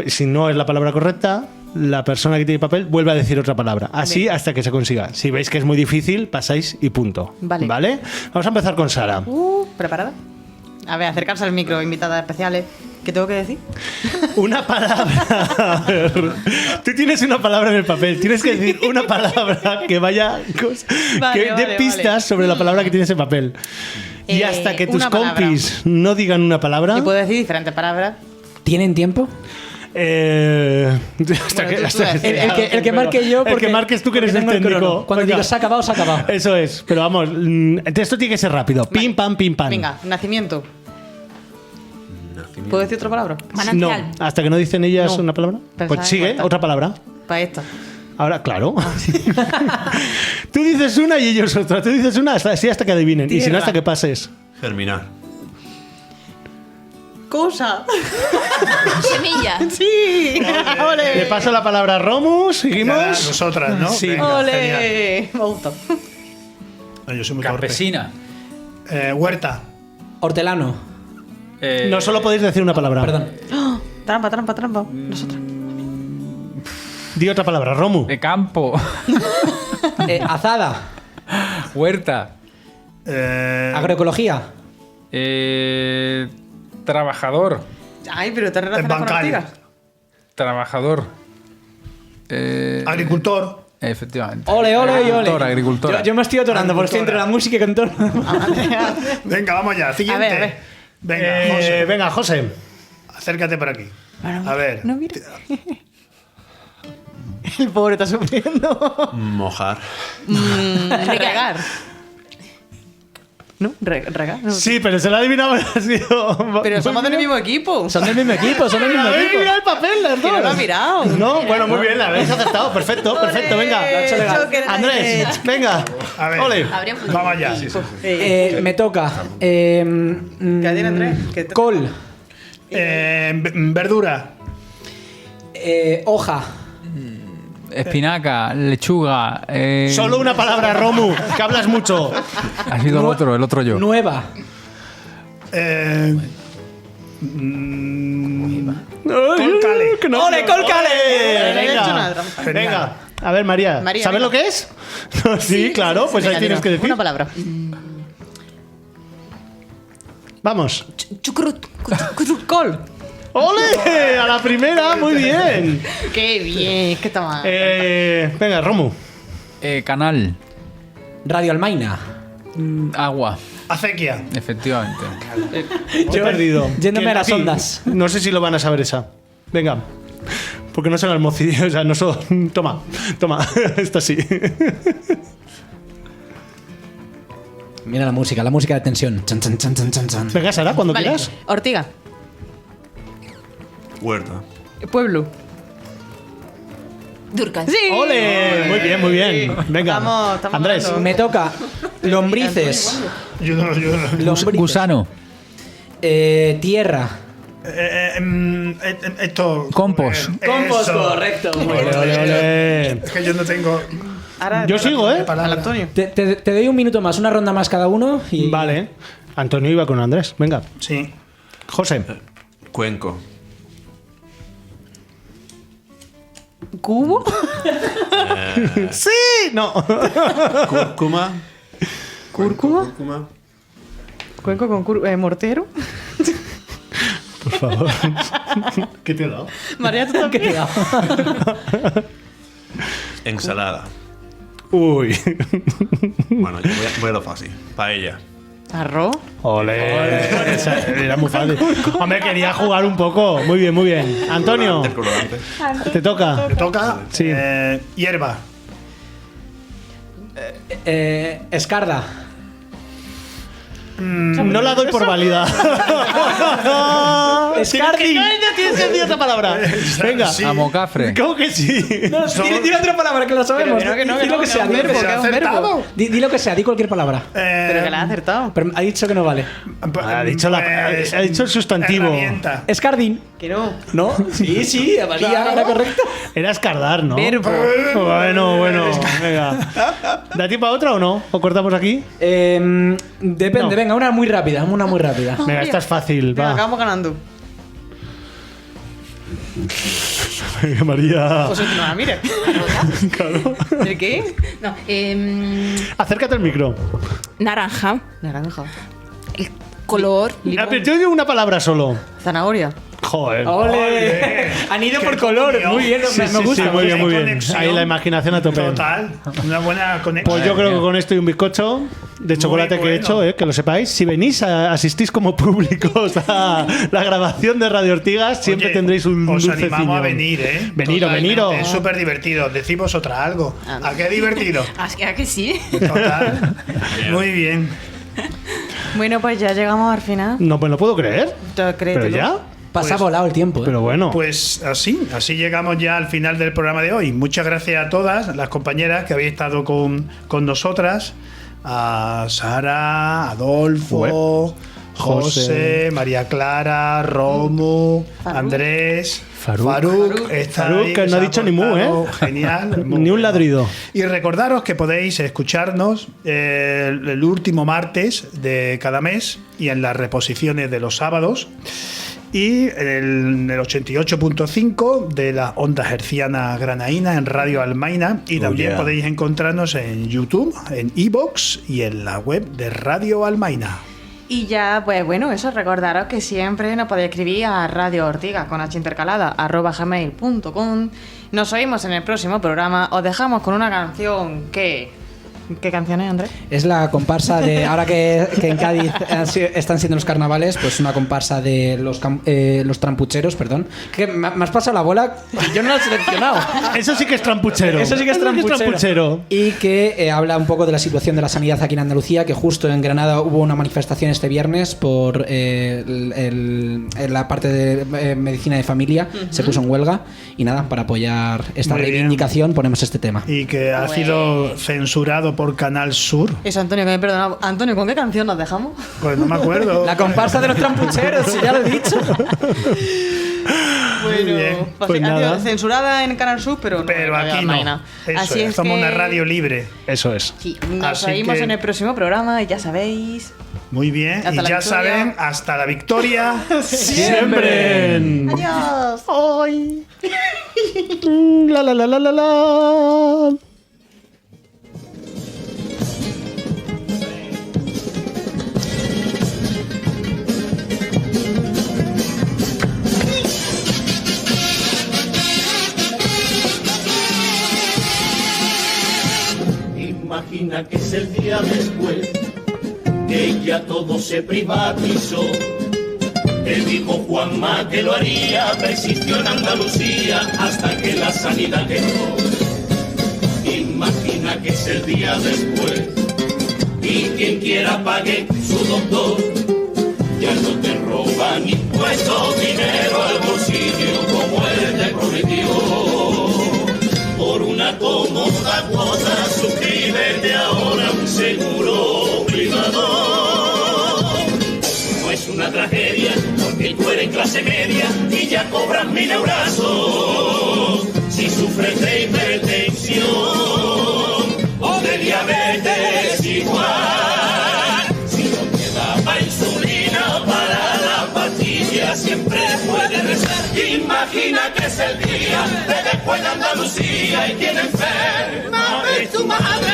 si no es la palabra correcta, la persona que tiene papel vuelve a decir otra palabra. Así hasta que se consiga. Si veis que es muy difícil, pasáis y punto. Vale. Vamos a empezar con Sara. ¿Preparada? A ver, acercarse al micro, invitadas especiales. ¿Qué tengo que decir? Una palabra. A ver, tú tienes una palabra en el papel. Tienes que decir una palabra que vaya. Que dé pistas sobre la palabra que tienes en papel. Y hasta que tus compis no digan una palabra. Y puedo decir diferentes palabras. ¿Tienen tiempo? Hasta Bueno, que, el que marque yo, el porque- que marques tú que eres el porque tengo el técnico. crono. Cuando Venga. digo se ha acabado, se ha acabado. Eso es, pero vamos, esto tiene que ser rápido. Pim, pam, pim, pam. Venga, nacimiento. ¿Puedo decir otra palabra? No, Manantial. hasta que no dicen ellas No. una palabra. Pensaba Pues en sigue, cuarta. otra palabra. Para esta. Ahora, claro. Tú dices una y ellos otra. Tú dices una así hasta que adivinen. Y si no, Tierra. hasta que pases. Germinar. Cosa. Semilla. Sí. Le Ole. paso la palabra a Romu. Ya, Seguimos. nosotras, ¿no? Sí. Venga, genial. Ole. Me gusta. Ay, yo soy muy torpe. Campesina. Huerta. Hortelano. No solo podéis decir una palabra. Perdón. Trampa, trampa, trampa. Nosotros. Di otra palabra, Romu. De campo. Azada. Huerta. Agroecología. Trabajador. Ay, pero te relacionas con bancario. Artigas. Trabajador. Agricultor. Efectivamente. Ole, ole y ole. Agricultora. Yo me estoy atorando por estoy entre la música y con todo. Venga, vamos ya. Siguiente. A ver. Venga, José, Venga, José. acércate por aquí. A ver. No, mira. El pobre está sufriendo. Mojar. Regar. ¿No? Regar. No. Sí, pero se lo ha adivinado. Ha sido... Pero somos del mismo equipo. Son del mismo equipo, son del mismo ¿Habéis equipo. mirado el papel las Que no lo ha dos? mirado. No, bueno, muy bien, la habéis acertado. Perfecto, perfecto, venga. Joker Andrés, venga. A ver. Ole. Habría un Vamos allá. Me toca. ¿Qué tiene Andrés? ¿Qué te- Col. Verdura. Hoja. Espinaca, lechuga. Solo una palabra, Romu, que hablas mucho. Ha sido el otro yo. Nueva. Colcale. ¡Ole, Colcale! Le he hecho una trampa. Venga. A ver, María, María, ¿sabes venga. lo que es? Sí, claro, pues ahí Venga, tienes dilo. que decir. Una palabra. Vamos. Chucrut. Col. ¡Ole! A la primera, muy bien. Qué bien. ¿Qué está mal? Venga, Romu. Canal. Radio Almaina. Agua. Acequia. Efectivamente. Yo he perdido. Yéndome a las Sí, ondas. No sé si lo van a saber esa. Venga. Porque no son almocidillos, o sea, no son. Toma, esta sí. Mira la música de tensión. Chan, chan, chan, chan, chan, chan. Venga, Sara, cuando Vale. quieras. Ortiga. Huerta. Pueblo. Durcal. Sí. ¡Ole! Muy bien, muy bien. Venga, Estamos Andrés. dando. Me toca. Lombrices. Yo no. Lombrices. Gusano. Tierra. Esto. Compost. Compost, Eso. correcto. Ole, ole, ole. Es que yo no tengo. Ahora, Yo sigo, ¿eh? Al Antonio. Te doy un minuto más, una ronda más cada uno. Y... Vale. Antonio iba con Andrés. Venga. Sí. José. Cuenco. ¿Cubo? ¡Sí! No. Cúrcuma. ¿Cúrcuma? Cúrcuma. ¿Cuenco con mortero? Por favor. ¿Qué te he dado? María, tú también. Ensalada. Uy. Bueno, yo voy a lo fácil. Paella. ¿Arroz? Ole. Esa era muy fácil. Hombre, quería jugar un poco. Muy bien, muy bien. Antonio, El colorante. te toca. ¿Te toca? Sí. Hierba. Escarda. No la doy por válida. Escardi. Ya tienes que decir otra palabra. Venga. Sí. Amocafre. ¿Cómo que sí? No, dile otra palabra que lo sabemos. Pero que no, Di lo que sea, un verbo, que es un verbo. Di lo que sea, di cualquier palabra. Pero que la has acertado. Pero ha dicho que no vale. Ha dicho el sustantivo. Herramienta. Escardín. Que no. ¿No? Sí, valía, era correcto. Era escardar, ¿no? Verbo. Bueno. Venga. ¿Da tiempo a otra o no? ¿O cortamos aquí? Depende, No. venga, una muy rápida. Venga, esta es fácil. Venga, Va. acabamos ganando. María. Pues no la mire. Claro. ¿El qué? No, Acércate al micro. naranja. Naranja. El color. Ah, pero yo digo una palabra solo. Zanahoria. Joder. ¡Ole! Han ido por color. Muy bien, me gusta. Sí, muy bien, muy bien. Conexión. Ahí la imaginación a tope. Total. Una buena conexión. Pues yo creo que con esto y un bizcocho de chocolate que he hecho, que lo sepáis, si venís, asistís como públicos a la grabación de Radio Ortigas, siempre Oye, tendréis un os dulce animamos a ciñón. venir, ¿eh? Veniro. Es súper divertido. Decid vosotras algo. ¿A qué divertido? ¿A que sí? Total. Muy bien. Bueno, pues ya llegamos al final. No, pues no puedo creer. ¿Tú crees? Pero ya. Pasa volado el tiempo. Pero bueno. Pues así llegamos ya al final del programa de hoy. Muchas gracias a todas las compañeras que habéis estado con nosotras. A Sara, Adolfo, José, María Clara, Romu, Andrés, Faruk. Faruk, que no ha dicho ni mu, ¿eh? Genial. Ni un ladrido. Y recordaros que podéis escucharnos el último martes de cada mes y en las reposiciones de los sábados. Y en el 88.5 de la onda herciana granaína en Radio Almaina. Y también podéis encontrarnos en YouTube, en iVoox y en la web de Radio Almaina. Y ya, pues bueno, eso, recordaros que siempre nos podéis escribir a Radio Ortigas con H intercalada @gmail.com. Nos oímos en el próximo programa. Os dejamos con una canción que... ¿Qué canción es, Andrés? Es la comparsa de... Ahora que en Cádiz están siendo los carnavales, pues una comparsa de los trampucheros, perdón. Que me has pasado la bola y yo no la he seleccionado. Eso sí que es trampuchero. Eso sí que es trampuchero. Y que habla un poco de la situación de la sanidad aquí en Andalucía, que justo en Granada hubo una manifestación este viernes por la parte de medicina de familia. Se puso en huelga. Y nada, para apoyar esta Muy reivindicación bien. ponemos este tema. Y que ha sido censurado por Canal Sur. Eso, Antonio, que me perdona. Antonio, ¿con qué canción nos dejamos? Pues no me acuerdo. La comparsa de los trampucheros, si ya lo he dicho. Bueno, bien. pues Pues sí, ha sido nada. censurada en Canal Sur, pero Pero en Radio aquí no. Almaina. Eso Así es, es somos que... una radio libre. Eso es. Sí, nos Así oímos que- en el próximo programa y ya sabéis. Muy bien. Hasta y la ya victoria. saben, hasta la victoria. Siempre. Adiós. Ay. La la la la la la. Imagina que es el día después que ya todo se privatizó. Te dijo Juanma que lo haría, persistió en Andalucía hasta que la sanidad quedó. Imagina que es el día después y quien quiera pague su doctor. Ya no te roban impuestos, dinero al bolsillo como él te prometió. Por una cómoda cuota, suscríbete ahora a un seguro privado. No es una tragedia, porque tú eres clase media y ya cobras 1000 eurazos. Si sufres de hipertensión o de diabetes igual, si no te da pa' insulina para la pastilla, siempre puedes rezar. Imagina que es el día de después de Andalucía y quien enferma es tu madre.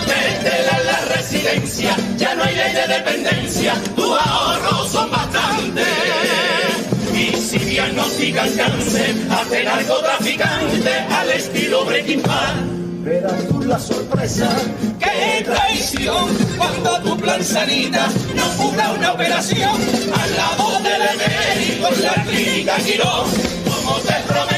Métela en la residencia, ya no hay ley de dependencia, tus ahorros son bastantes. Y si diagnostican cáncer, hace narcotraficante al estilo Breaking Bad. Verás tú la sorpresa, qué traición, cuando tu plan sanita no cubra una operación al lado del emérito en la clínica Quirón, como te prometí.